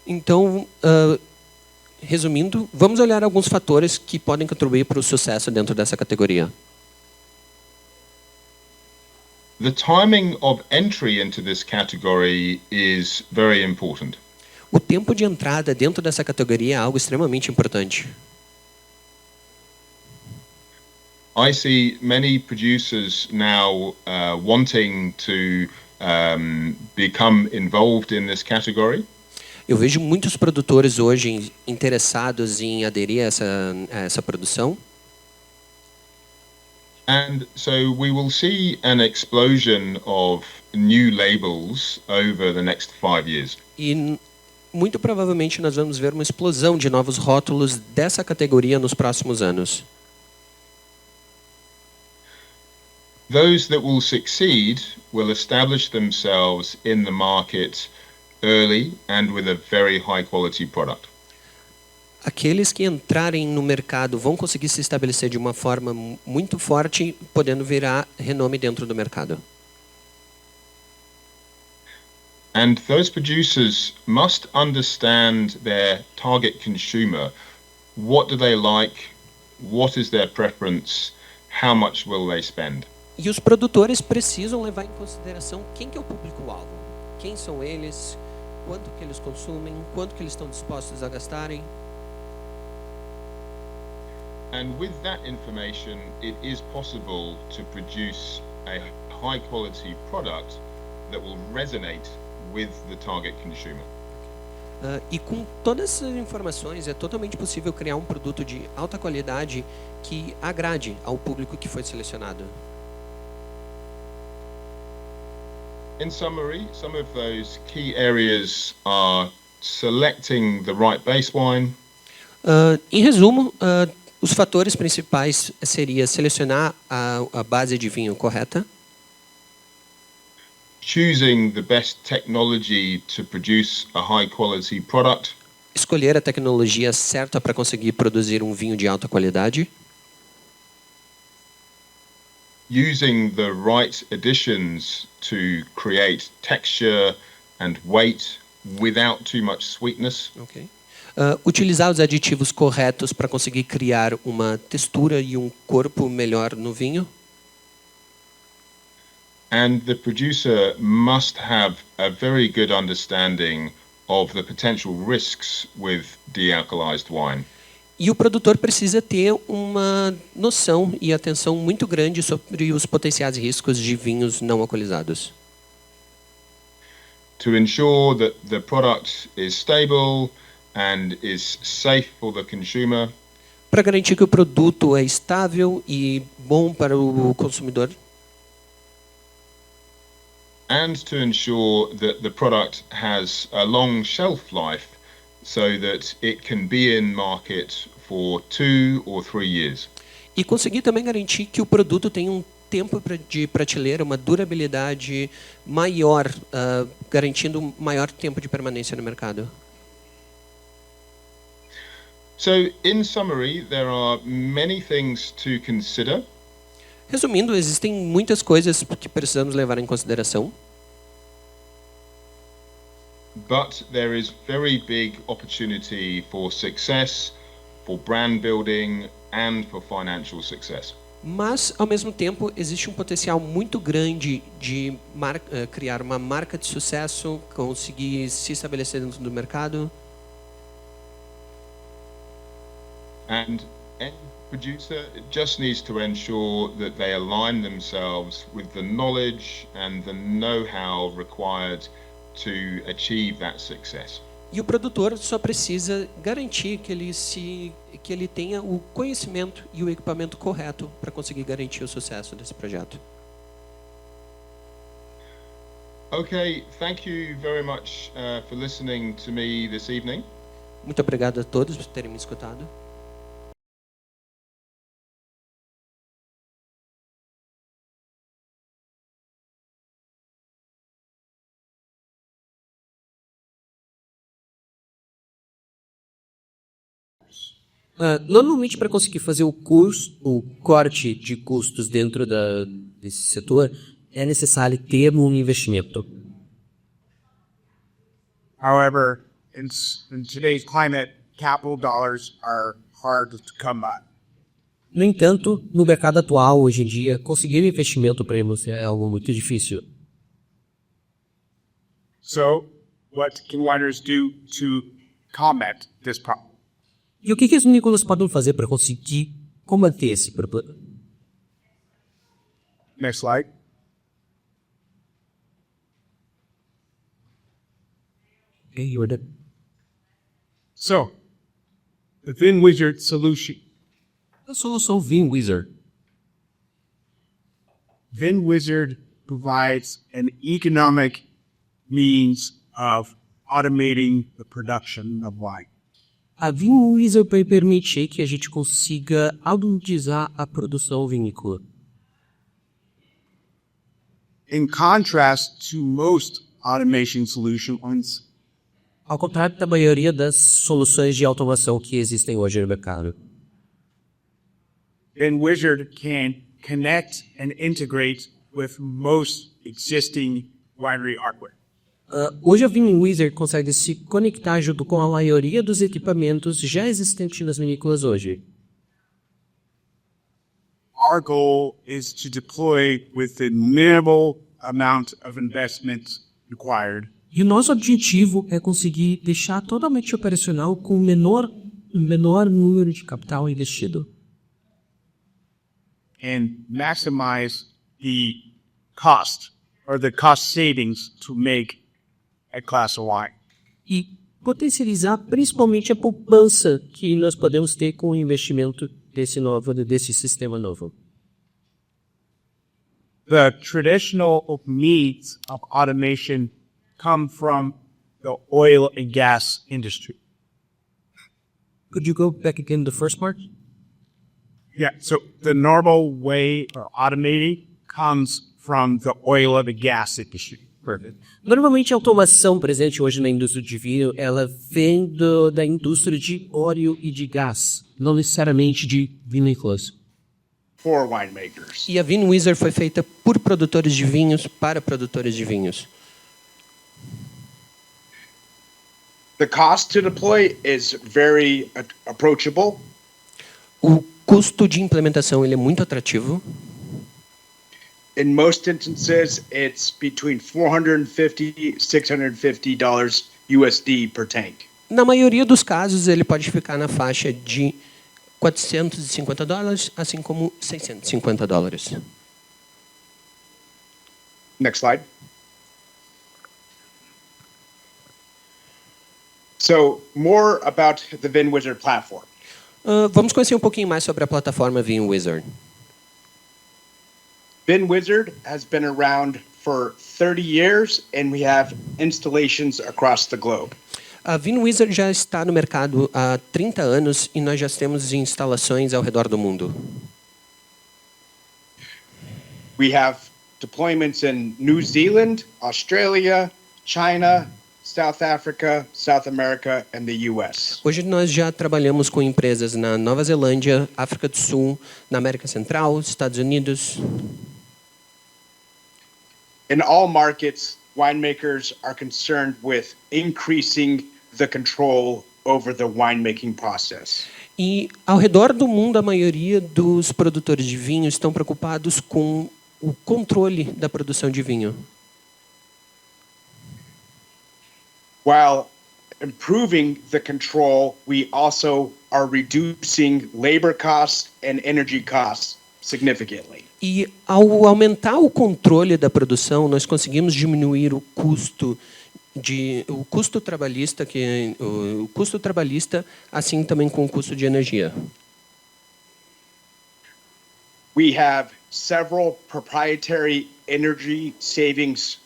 Speaker 4: Então, resumindo, vamos olhar alguns fatores que podem contribuir para o sucesso dentro dessa categoria.
Speaker 5: The timing of entry into this category is very important.
Speaker 4: O tempo de entrada dentro dessa categoria é algo extremamente importante.
Speaker 5: I see many producers now wanting to become involved in this category.
Speaker 4: Eu vejo muitos produtores hoje interessados em aderir a essa produção.
Speaker 5: And so we will see an explosion of new labels over the next 5 years.
Speaker 4: E muito provavelmente nós vamos ver uma explosão de novos rótulos dessa categoria nos próximos anos.
Speaker 5: Those that will succeed will establish themselves in the market early and with a very high quality product.
Speaker 4: Aqueles que entrarem no mercado vão conseguir se estabelecer de uma forma muito forte, podendo virar renome dentro do mercado.
Speaker 5: And those producers must understand their target consumer. What do they like? What is their preference? How much will they spend?
Speaker 4: E os produtores precisam levar em consideração quem que é o público-alvo. Quem são eles? Quanto que eles consumem? Quanto que eles estão dispostos a gastarem?
Speaker 5: And with that information, it is possible to produce a high quality product that will resonate with the target consumer.
Speaker 4: E com todas essas informações, é totalmente possível criar um produto de alta qualidade que agrade ao público que foi selecionado.
Speaker 5: In summary, some of those key areas are selecting the right base wine,
Speaker 4: Em resumo, os fatores principais seria selecionar a base de vinho correta,
Speaker 5: choosing the best technology to produce a high quality product,
Speaker 4: escolher a tecnologia certa para conseguir produzir um vinho de alta qualidade,
Speaker 5: using the right additions to create texture and weight without too much sweetness,
Speaker 4: utilizar os aditivos corretos para conseguir criar uma textura e um corpo melhor no vinho.
Speaker 5: and the producer must have a very good understanding of the potential risks with dealkalized wine.
Speaker 4: E o produtor precisa ter uma noção e atenção muito grande sobre os potenciais riscos de vinhos não alcoolizados.
Speaker 5: To ensure that the product is stable and is safe for the consumer,
Speaker 4: Para garantir que o produto é estável e bom para o consumidor.
Speaker 5: and to ensure that the product has a long shelf life so that it can be in market for 2 or 3 years.
Speaker 4: E conseguir também garantir que o produto tem um tempo de prateleira, uma durabilidade maior, garantindo um maior tempo de permanência no mercado.
Speaker 5: So, in summary, there are many things to consider.
Speaker 4: Resumindo, existem muitas coisas que precisamos levar em consideração,
Speaker 5: But there is very big opportunity for success, for brand building, and for financial success.
Speaker 4: mas, ao mesmo tempo, existe um potencial muito grande de criar uma marca de sucesso, conseguir se estabelecer dentro do mercado.
Speaker 5: And any producer just needs to ensure that they align themselves with the knowledge and the know-how required to achieve that success.
Speaker 4: E o produtor só precisa garantir que ele tenha o conhecimento e o equipamento correto para conseguir garantir o sucesso desse projeto.
Speaker 5: Okay, thank you very much for listening to me this evening.
Speaker 4: Muito obrigado a todos por terem me escutado.
Speaker 3: Normalmente, para conseguir fazer o corte de custos dentro desse setor, é necessário ter um investimento.
Speaker 6: However, in today's climate, capital dollars are hard to come by.
Speaker 3: No entanto, no mercado atual, hoje em dia, conseguir investimento para a indústria é algo muito difícil.
Speaker 6: So, what can wineries do to combat this problem?
Speaker 3: E o que os vinícolas podem fazer para conseguir combater esse problema?
Speaker 6: Next slide.
Speaker 3: Okay, Jordan.
Speaker 6: So, the VinWizard solution.
Speaker 3: A solução VinWizard.
Speaker 6: VinWizard provides an economic means of automating the production of wine.
Speaker 3: A VinWizard vai permitir que a gente consiga automatizar a produção vinícola.
Speaker 6: In contrast to most automation solutions,
Speaker 3: Ao contrário da maioria das soluções de automação que existem hoje no mercado.
Speaker 6: VinWizard can connect and integrate with most existing winery hardware.
Speaker 3: Hoje a VinWizard consegue se conectar junto com a maioria dos equipamentos já existentes nas vinícolas hoje.
Speaker 6: Our goal is to deploy with the minimal amount of investment required
Speaker 3: E o nosso objetivo é conseguir deixar totalmente operacional com o menor número de capital investido.
Speaker 6: and maximize the cost or the cost savings to make a glass of wine.
Speaker 3: E potencializar principalmente a poupança que nós podemos ter com o investimento desse sistema novo.
Speaker 6: The traditional needs of automation come from the oil and gas industry.
Speaker 3: Could you go back again the first part?
Speaker 6: Yeah, so the normal way of automating comes from the oil and the gas industry.
Speaker 3: Perfect. Normalmente a automação presente hoje na indústria de vinho, ela vem da indústria de óleo e de gás, não necessariamente de vinícolas.
Speaker 6: For winemakers.
Speaker 4: E a VinWizard foi feita por produtores de vinhos para produtores de vinhos.
Speaker 7: The cost to deploy is very approachable.
Speaker 4: O custo de implementação ele é muito atrativo.
Speaker 7: In most instances, it's between $450 $650 USD per tank.
Speaker 4: Na maioria dos casos, ele pode ficar na faixa de $450, assim como $650.
Speaker 7: Next slide. So, more about the VinWizard platform.
Speaker 4: Vamos conhecer um pouquinho mais sobre a plataforma VinWizard.
Speaker 7: VinWizard has been around for 30 years, and we have installations across the globe.
Speaker 4: A VinWizard já está no mercado há 30 anos e nós já temos instalações ao redor do mundo.
Speaker 7: We have deployments in New Zealand, Australia, China, South Africa, South America, and the US.
Speaker 4: Hoje nós já trabalhamos com empresas na Nova Zelândia, África do Sul, na América Central, Estados Unidos.
Speaker 7: In all markets, winemakers are concerned with increasing the control over the winemaking process.
Speaker 4: E ao redor do mundo, a maioria dos produtores de vinho estão preocupados com o controle da produção de vinho.
Speaker 7: While improving the control, we also are reducing labor costs and energy costs significantly.
Speaker 4: E ao aumentar o controle da produção, nós conseguimos diminuir o custo trabalhista, assim também com o custo de energia.
Speaker 7: We have several proprietary energy savings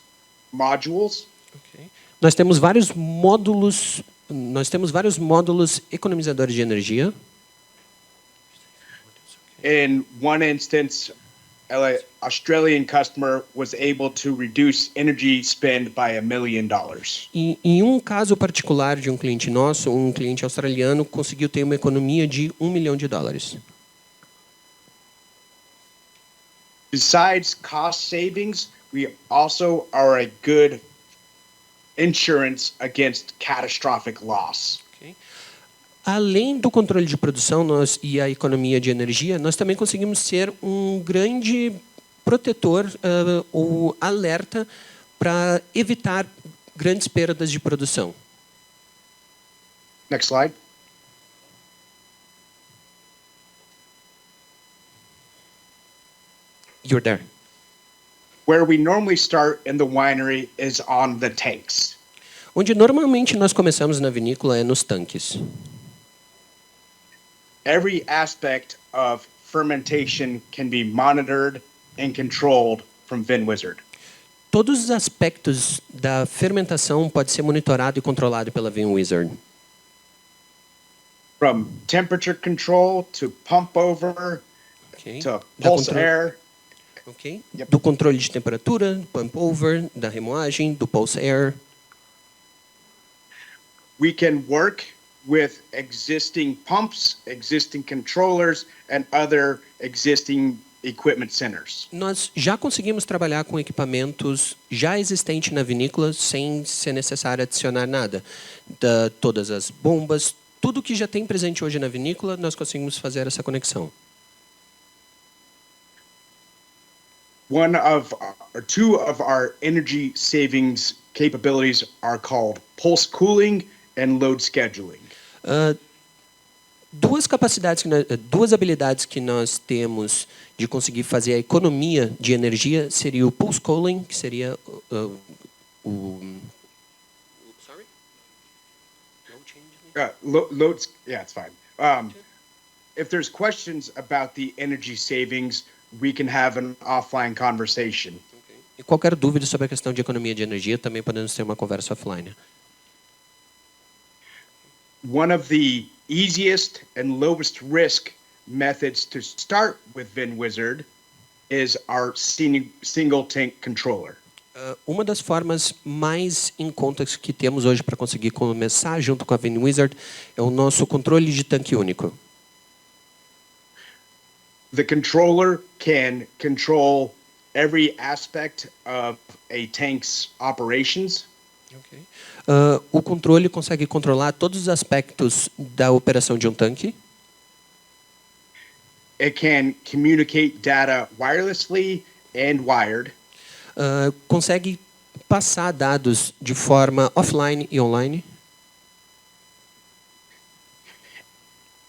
Speaker 7: modules.
Speaker 4: Nós temos vários módulos economizadores de energia.
Speaker 7: In one instance, an Australian customer was able to reduce energy spend by $1 million.
Speaker 4: E em um caso particular de um cliente nosso, um cliente australiano conseguiu ter uma economia de $1 milhão.
Speaker 7: Besides cost savings, we also are a good insurance against catastrophic loss.
Speaker 4: Ok. Além do controle de produção e a economia de energia, nós também conseguimos ser um grande protetor ou alerta para evitar grandes perdas de produção.
Speaker 7: Next slide.
Speaker 4: You're there.
Speaker 7: Where we normally start in the winery is on the tanks.
Speaker 4: Onde normalmente nós começamos na vinícola é nos tanques.
Speaker 7: Every aspect of fermentation can be monitored and controlled from VinWizard.
Speaker 4: Todos os aspectos da fermentação pode ser monitorado e controlado pela VinWizard.
Speaker 7: From temperature control to pump over
Speaker 4: Okay.
Speaker 7: to
Speaker 4: Da
Speaker 7: pulse
Speaker 4: contro-
Speaker 7: air.
Speaker 4: Ok.
Speaker 7: Yep.
Speaker 4: Do controle de temperatura, do pump over, da remoagem, do pulse air.
Speaker 7: We can work with existing pumps, existing controllers, and other existing equipment centers.
Speaker 4: Nós já conseguimos trabalhar com equipamentos já existentes na vinícola sem ser necessário adicionar nada. Todas as bombas, tudo que já tem presente hoje na vinícola, nós conseguimos fazer essa conexão.
Speaker 7: Two of our energy savings capabilities are called pulse cooling and load scheduling.
Speaker 4: Duas habilidades que nós temos de conseguir fazer a economia de energia seria o pulse cooling, que seria sorry?
Speaker 7: Loads, yeah, it's fine. If there's questions about the energy savings, we can have an offline conversation.
Speaker 4: E qualquer dúvida sobre a questão de economia de energia, também podemos ter uma conversa offline.
Speaker 7: One of the easiest and lowest risk methods to start with VinWizard is our single tank controller.
Speaker 4: Uma das formas mais em conta que temos hoje para conseguir começar junto com a VinWizard é o nosso controle de tanque único.
Speaker 7: The controller can control every aspect of a tank's operations.
Speaker 4: Okay. O controle consegue controlar todos os aspectos da operação de um tanque.
Speaker 7: It can communicate data wirelessly and wired.
Speaker 4: Consegue passar dados de forma offline e online.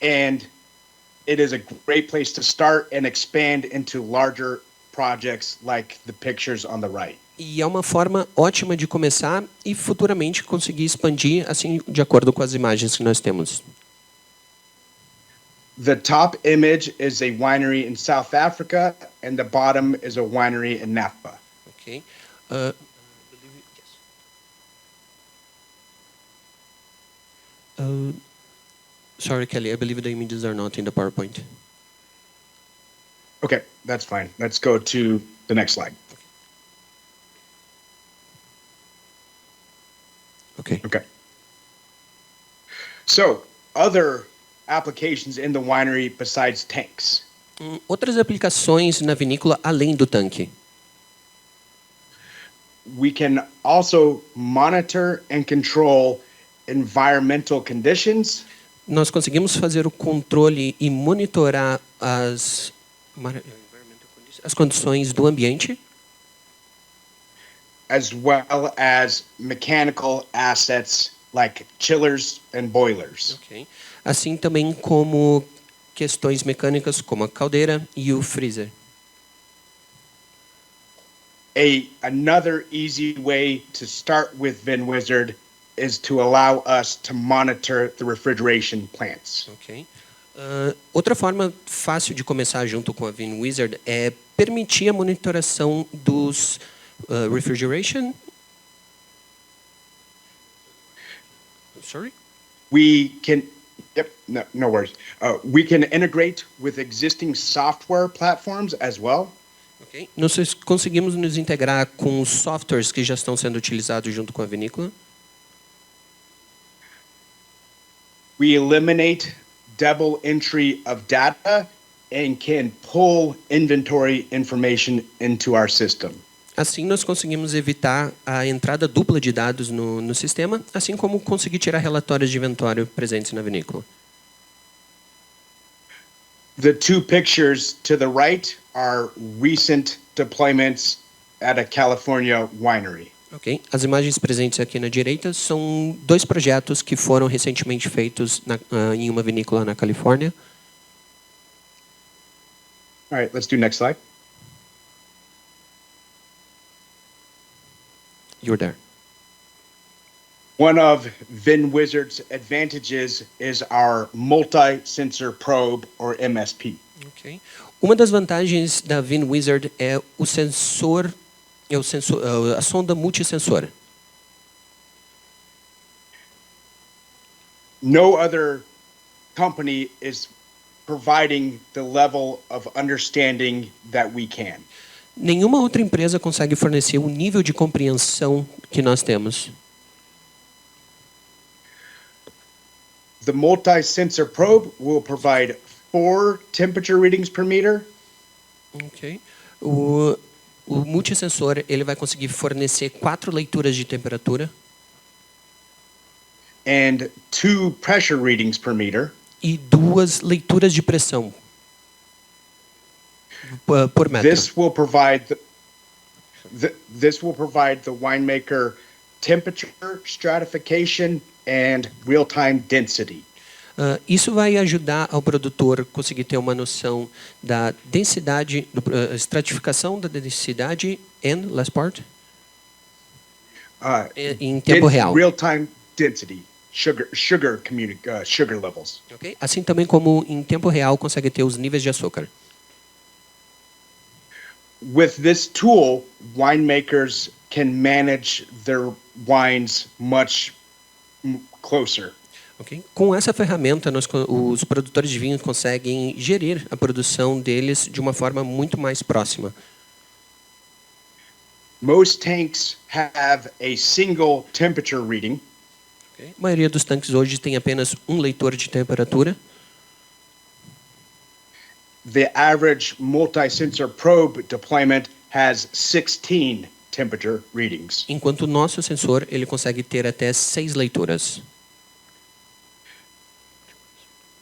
Speaker 7: And it is a great place to start and expand into larger projects like the pictures on the right.
Speaker 4: E é uma forma ótima de começar e futuramente conseguir expandir assim de acordo com as imagens que nós temos.
Speaker 7: The top image is a winery in South Africa, and the bottom is a winery in Napa.
Speaker 4: Okay. Sorry, Kelly, I believe the images are not in the PowerPoint.
Speaker 7: Okay, that's fine. Let's go to the next slide.
Speaker 4: Okay.
Speaker 7: Okay. So, other applications in the winery besides tanks.
Speaker 4: Outras aplicações na vinícola além do tanque.
Speaker 7: We can also monitor and control environmental conditions.
Speaker 4: Nós conseguimos fazer o controle e monitorar as condições do ambiente,
Speaker 7: as well as mechanical assets like chillers and boilers.
Speaker 4: okay. Assim também como questões mecânicas como a caldeira e o freezer.
Speaker 7: Another easy way to start with VinWizard is to allow us to monitor the refrigeration plants.
Speaker 4: Okay. Outra forma fácil de começar junto com a VinWizard é permitir a monitoração dos refrigeration. Sorry?
Speaker 7: We can, no worries. We can integrate with existing software platforms as well.
Speaker 4: Okay. Nós conseguimos nos integrar com os softwares que já estão sendo utilizados junto com a vinícola.
Speaker 7: We eliminate double entry of data and can pull inventory information into our system.
Speaker 4: Assim, nós conseguimos evitar a entrada dupla de dados no sistema, assim como conseguir tirar relatórios de inventório presentes na vinícola.
Speaker 7: The two pictures to the right are recent deployments at a California winery.
Speaker 4: Okay? As imagens presentes aqui na direita são 2 projetos que foram recentemente feitos em uma vinícola na Califórnia.
Speaker 7: All right, let's do next slide.
Speaker 4: You're there.
Speaker 7: One of VinWizard's advantages is our multi-sensor probe, or MSP.
Speaker 4: Okay. Uma das vantagens da VinWizard é o sensor, a sonda multisensor.
Speaker 7: No other company is providing the level of understanding that we can.
Speaker 4: Nenhuma outra empresa consegue fornecer o nível de compreensão que nós temos.
Speaker 7: The multi-sensor probe will provide 4 temperature readings per meter.
Speaker 4: Okay. O multisensor ele vai conseguir fornecer 4 leituras de temperatura
Speaker 7: And 2 pressure readings per meter.
Speaker 4: e 2 leituras de pressão por metro.
Speaker 7: This will provide the winemaker temperature stratification and real-time density.
Speaker 4: Isso vai ajudar ao produtor conseguir ter uma noção da densidade, estratificação da densidade and last part em tempo real.
Speaker 7: Real-time density, sugar levels.
Speaker 4: Okay? Assim também como em tempo real consegue ter os níveis de açúcar.
Speaker 7: With this tool, winemakers can manage their wines much closer.
Speaker 4: Okay? Com essa ferramenta, os produtores de vinho conseguem gerir a produção deles de uma forma muito mais próxima.
Speaker 7: Most tanks have a single temperature reading.
Speaker 4: Okay? A maioria dos tanques hoje tem apenas um leitor de temperatura.
Speaker 7: The average multi-sensor probe deployment has 16 temperature readings.
Speaker 4: Enquanto o nosso sensor ele consegue ter até 6 leituras.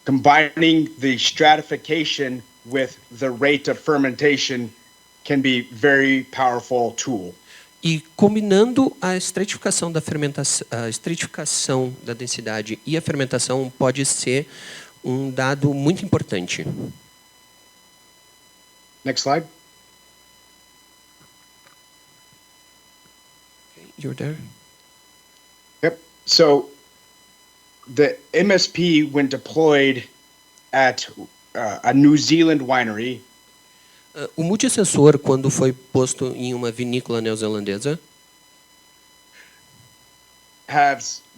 Speaker 7: Combining the stratification with the rate of fermentation can be very powerful tool.
Speaker 4: E combinando a estratificação da fermentação, a estratificação da densidade e a fermentação pode ser um dado muito importante.
Speaker 7: Next slide.
Speaker 4: Okay, you're there.
Speaker 7: Yep. So the MSP, when deployed at a New Zealand winery,
Speaker 4: O multisensor, quando foi posto em uma vinícola neozelandesa,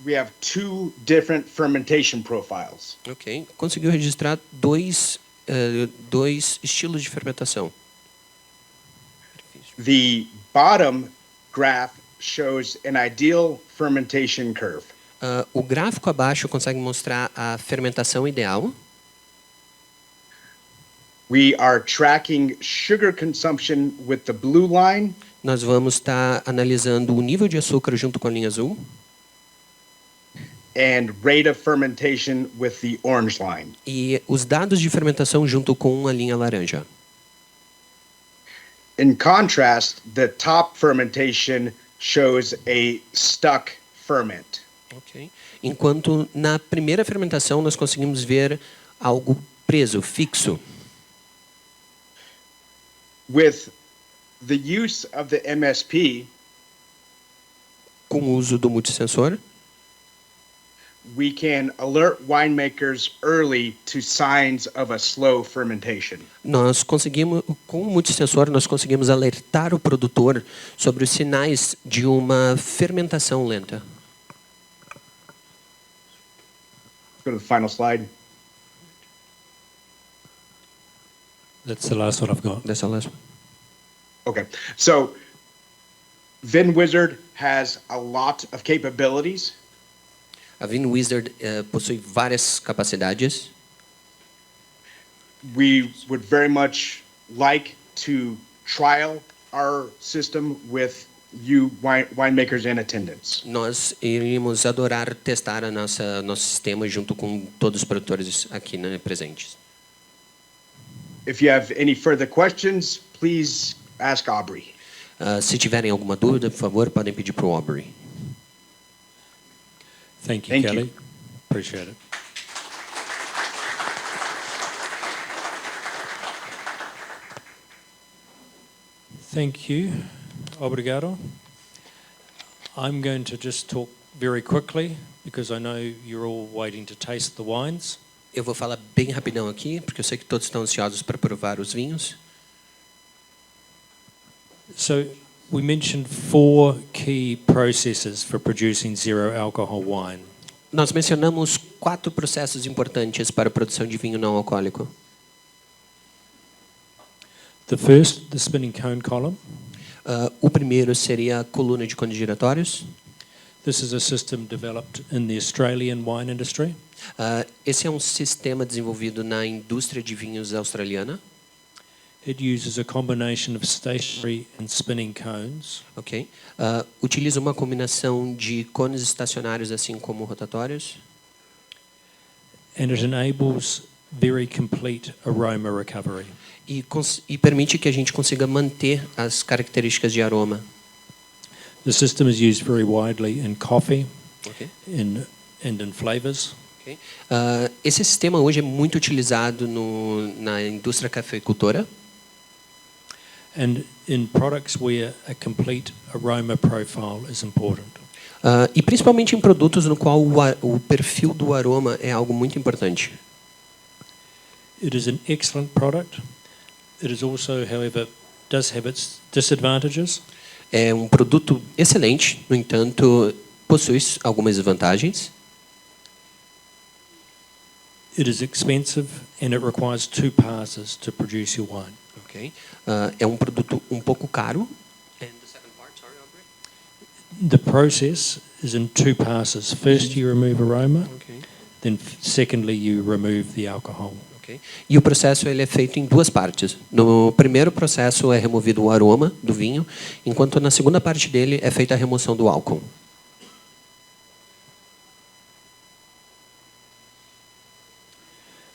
Speaker 7: we have 2 different fermentation profiles.
Speaker 4: okay, conseguiu registrar dois estilos de fermentação.
Speaker 7: The bottom graph shows an ideal fermentation curve.
Speaker 4: O gráfico abaixo consegue mostrar a fermentação ideal.
Speaker 7: We are tracking sugar consumption with the blue line
Speaker 4: Nós vamos estar analisando o nível de açúcar junto com a linha azul
Speaker 7: and rate of fermentation with the orange line.
Speaker 4: e os dados de fermentação junto com a linha laranja.
Speaker 7: In contrast, the top fermentation shows a stuck ferment.
Speaker 4: Okay. Enquanto na primeira fermentação nós conseguimos ver algo preso, fixo.
Speaker 7: With the use of the MSP,
Speaker 4: Com o uso do multisensor,
Speaker 7: we can alert winemakers early to signs of a slow fermentation.
Speaker 4: nós conseguimos, com o multisensor, nós conseguimos alertar o produtor sobre os sinais de uma fermentação lenta.
Speaker 7: Go to the final slide.
Speaker 2: That's the last one I've got.
Speaker 4: Dessa last one.
Speaker 7: Okay, so VinWizard has a lot of capabilities.
Speaker 4: A VinWizard possui várias capacidades.
Speaker 7: We would very much like to trial our system with you winemakers in attendance.
Speaker 4: Nós iríamos adorar testar nosso sistema junto com todos os produtores aqui, né, presentes.
Speaker 7: If you have any further questions, please ask Aubrey.
Speaker 4: Se tiverem alguma dúvida, por favor, podem pedir para o Aubrey.
Speaker 2: Thank you,
Speaker 7: Thank
Speaker 2: Kelly.
Speaker 7: you.
Speaker 2: Appreciate it. Thank you. Obrigado. I'm going to just talk very quickly because I know you're all waiting to taste the wines.
Speaker 4: Eu vou falar bem rapidão aqui, porque eu sei que todos estão ansiosos para provar os vinhos.
Speaker 2: So we mentioned 4 key processes for producing zero alcohol wine.
Speaker 4: Nós mencionamos 4 processos importantes para a produção de vinho não alcoólico.
Speaker 2: The first, the spinning cone column.
Speaker 4: O primeiro seria a coluna de cones giratórios.
Speaker 2: This is a system developed in the Australian wine industry.
Speaker 4: Esse é um sistema desenvolvido na indústria de vinhos australiana.
Speaker 2: It uses a combination of stationary and spinning cones.
Speaker 4: Ok. Utiliza uma combinação de cones estacionários assim como rotatórios.
Speaker 2: And it enables very complete aroma recovery.
Speaker 4: E permite que a gente consiga manter as características de aroma.
Speaker 2: The system is used very widely in coffee
Speaker 4: Ok.
Speaker 2: and in flavors.
Speaker 4: Ok. Esse sistema hoje é muito utilizado na indústria cafeicultora.
Speaker 2: And in products where a complete aroma profile is important.
Speaker 4: E principalmente em produtos no qual o perfil do aroma é algo muito importante.
Speaker 2: It is an excellent product. It is also, however, does have its disadvantages.
Speaker 4: É um produto excelente, no entanto, possui algumas desvantagens.
Speaker 2: It is expensive and it requires 2 passes to produce your wine.
Speaker 4: Ok. É um produto um pouco caro.
Speaker 2: The process is in 2 passes. First you remove aroma, then secondly you remove the alcohol.
Speaker 4: Ok. E o processo ele é feito em 2 partes. No primeiro processo é removido o aroma do vinho, enquanto na segunda parte dele é feita a remoção do álcool.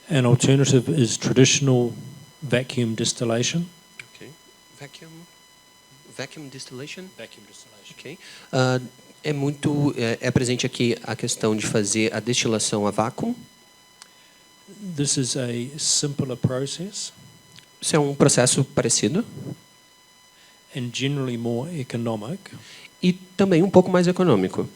Speaker 2: An alternative is traditional vacuum distillation.
Speaker 4: Ok. Vacuum distillation.
Speaker 2: Vacuum distillation.
Speaker 4: Ok. É presente aqui a questão de fazer a destilação a vácuo.
Speaker 2: This is a simpler process
Speaker 4: Isso é um processo parecido
Speaker 2: and generally more economic,
Speaker 4: e também um pouco mais econômico.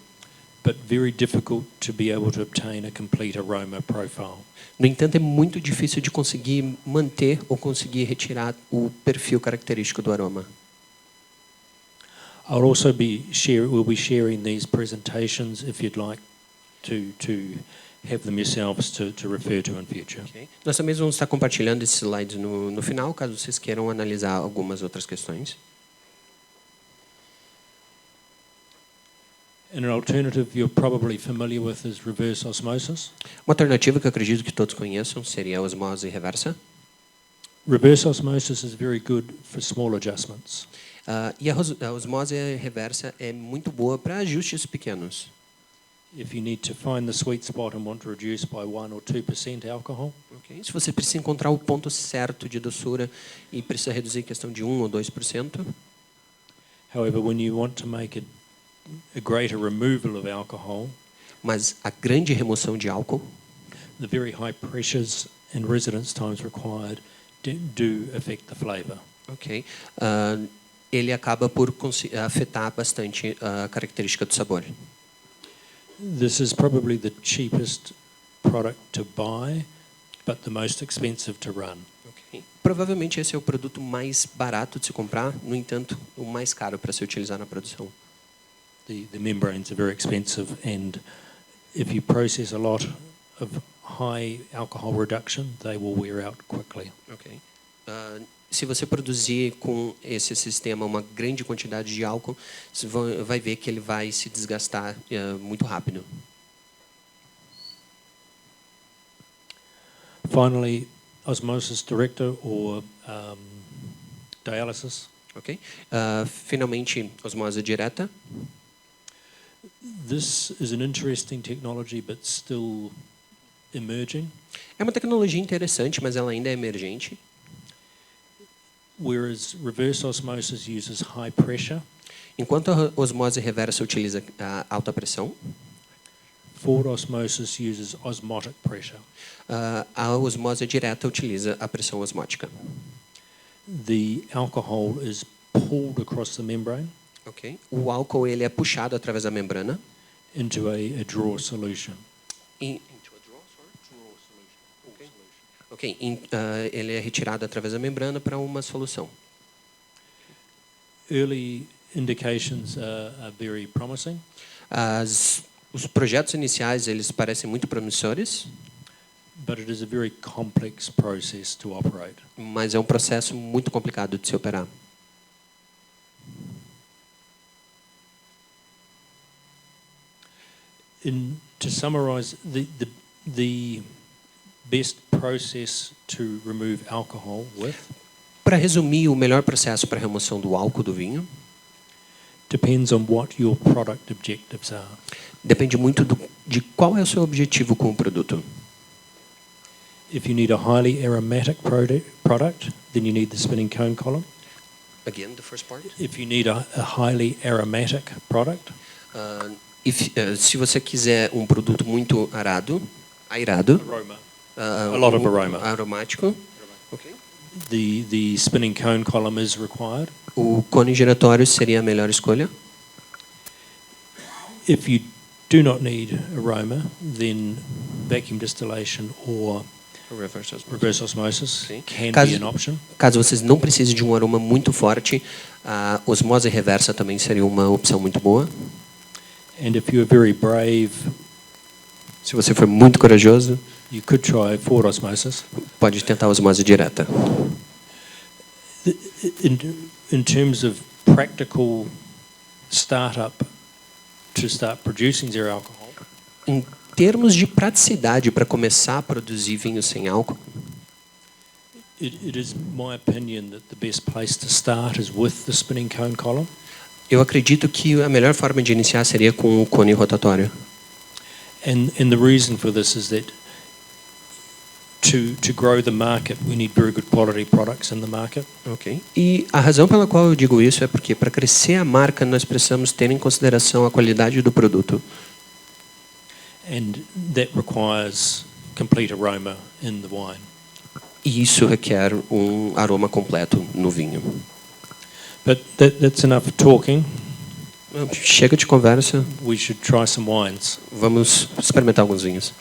Speaker 2: but very difficult to be able to obtain a complete aroma profile.
Speaker 4: No entanto, é muito difícil de conseguir manter ou conseguir retirar o perfil característico do aroma.
Speaker 2: I'll also we'll be sharing these presentations if you'd like to have them yourselves to refer to in future.
Speaker 4: Okay. Nós também vamos estar compartilhando esses slides no final, caso vocês queiram analisar algumas outras questões.
Speaker 2: And an alternative you're probably familiar with is reverse osmosis.
Speaker 4: Uma alternativa que eu acredito que todos conheçam seria a osmose reversa.
Speaker 2: Reverse osmosis is very good for small adjustments.
Speaker 4: E a osmose reversa é muito boa para ajustes pequenos.
Speaker 2: If you need to find the sweet spot and want to reduce by 1 or 2% alcohol,
Speaker 4: Okay. Se você precisa encontrar o ponto certo de doçura e precisa reduzir em questão de 1 ou 2%.
Speaker 2: however, when you want to make a greater removal of alcohol,
Speaker 4: Mas a grande remoção de álcool,
Speaker 2: the very high pressures and residence times required do affect the flavor.
Speaker 4: ok, ele acaba por afetar bastante a característica do sabor.
Speaker 2: This is probably the cheapest product to buy, but the most expensive to run.
Speaker 4: Okay. Provavelmente esse é o produto mais barato de se comprar, no entanto, o mais caro para se utilizar na produção.
Speaker 2: The membranes are very expensive, and if you process a lot of high alcohol reduction, they will wear out quickly.
Speaker 4: Okay. Se você produzir com esse sistema uma grande quantidade de álcool, você vai ver que ele vai se desgastar muito rápido.
Speaker 2: Finally, osmosis director or dialysis.
Speaker 4: Ok? Finalmente, osmose direta.
Speaker 2: This is an interesting technology, but still emerging.
Speaker 4: É uma tecnologia interessante, mas ela ainda é emergente.
Speaker 2: Whereas reverse osmosis uses high pressure,
Speaker 4: Enquanto a osmose reversa utiliza a alta pressão,
Speaker 2: forward osmosis uses osmotic pressure.
Speaker 4: a osmose direta utiliza a pressão osmótica.
Speaker 2: The alcohol is pulled across the membrane
Speaker 4: Ok? O álcool ele é puxado através da membrana.
Speaker 2: into a draw solution.
Speaker 4: Ok, ele é retirado através da membrana para uma solução.
Speaker 2: Early indications are very promising,
Speaker 4: Os projetos iniciais eles parecem muito promissores,
Speaker 2: but it is a very complex process to operate.
Speaker 4: mas é um processo muito complicado de se operar.
Speaker 2: To summarize, the best process to remove alcohol with
Speaker 4: Para resumir, o melhor processo para a remoção do álcool do vinho
Speaker 2: depends on what your product objectives are.
Speaker 4: depende muito de qual é o seu objetivo com o produto.
Speaker 2: If you need a highly aromatic product, then you need the spinning cone column.
Speaker 4: Again, the first part.
Speaker 2: If you need a highly aromatic product,
Speaker 4: Se você quiser um produto muito airado,
Speaker 2: aroma, a lot of aroma,
Speaker 4: aromático, okay.
Speaker 2: The spinning cone column is required.
Speaker 4: O cone giratório seria a melhor escolha.
Speaker 2: If you do not need aroma, then vacuum distillation or reverse osmosis
Speaker 4: Sim.
Speaker 2: can
Speaker 4: Caso-
Speaker 2: be an option.
Speaker 4: Caso vocês não precisem de um aroma muito forte, a osmose reversa também seria uma opção muito boa.
Speaker 2: And if you are very brave,
Speaker 4: Se você for muito corajoso,
Speaker 2: you could try forward osmosis.
Speaker 4: pode tentar a osmose direta.
Speaker 2: In terms of practical startup to start producing zero alcohol,
Speaker 4: Em termos de praticidade para começar a produzir vinho sem álcool,
Speaker 2: it is my opinion that the best place to start is with the spinning cone column.
Speaker 4: eu acredito que a melhor forma de iniciar seria com o cone rotatório.
Speaker 2: And the reason for this is that to grow the market, we need very good quality products in the market.
Speaker 4: Ok. E a razão pela qual eu digo isso é porque para crescer a marca nós precisamos ter em consideração a qualidade do produto.
Speaker 2: And that requires complete aroma in the wine.
Speaker 4: E isso requer um aroma completo no vinho.
Speaker 2: But that's enough talking.
Speaker 4: Chega de conversa,
Speaker 2: We should try some wines.
Speaker 4: vamos experimentar alguns vinhos.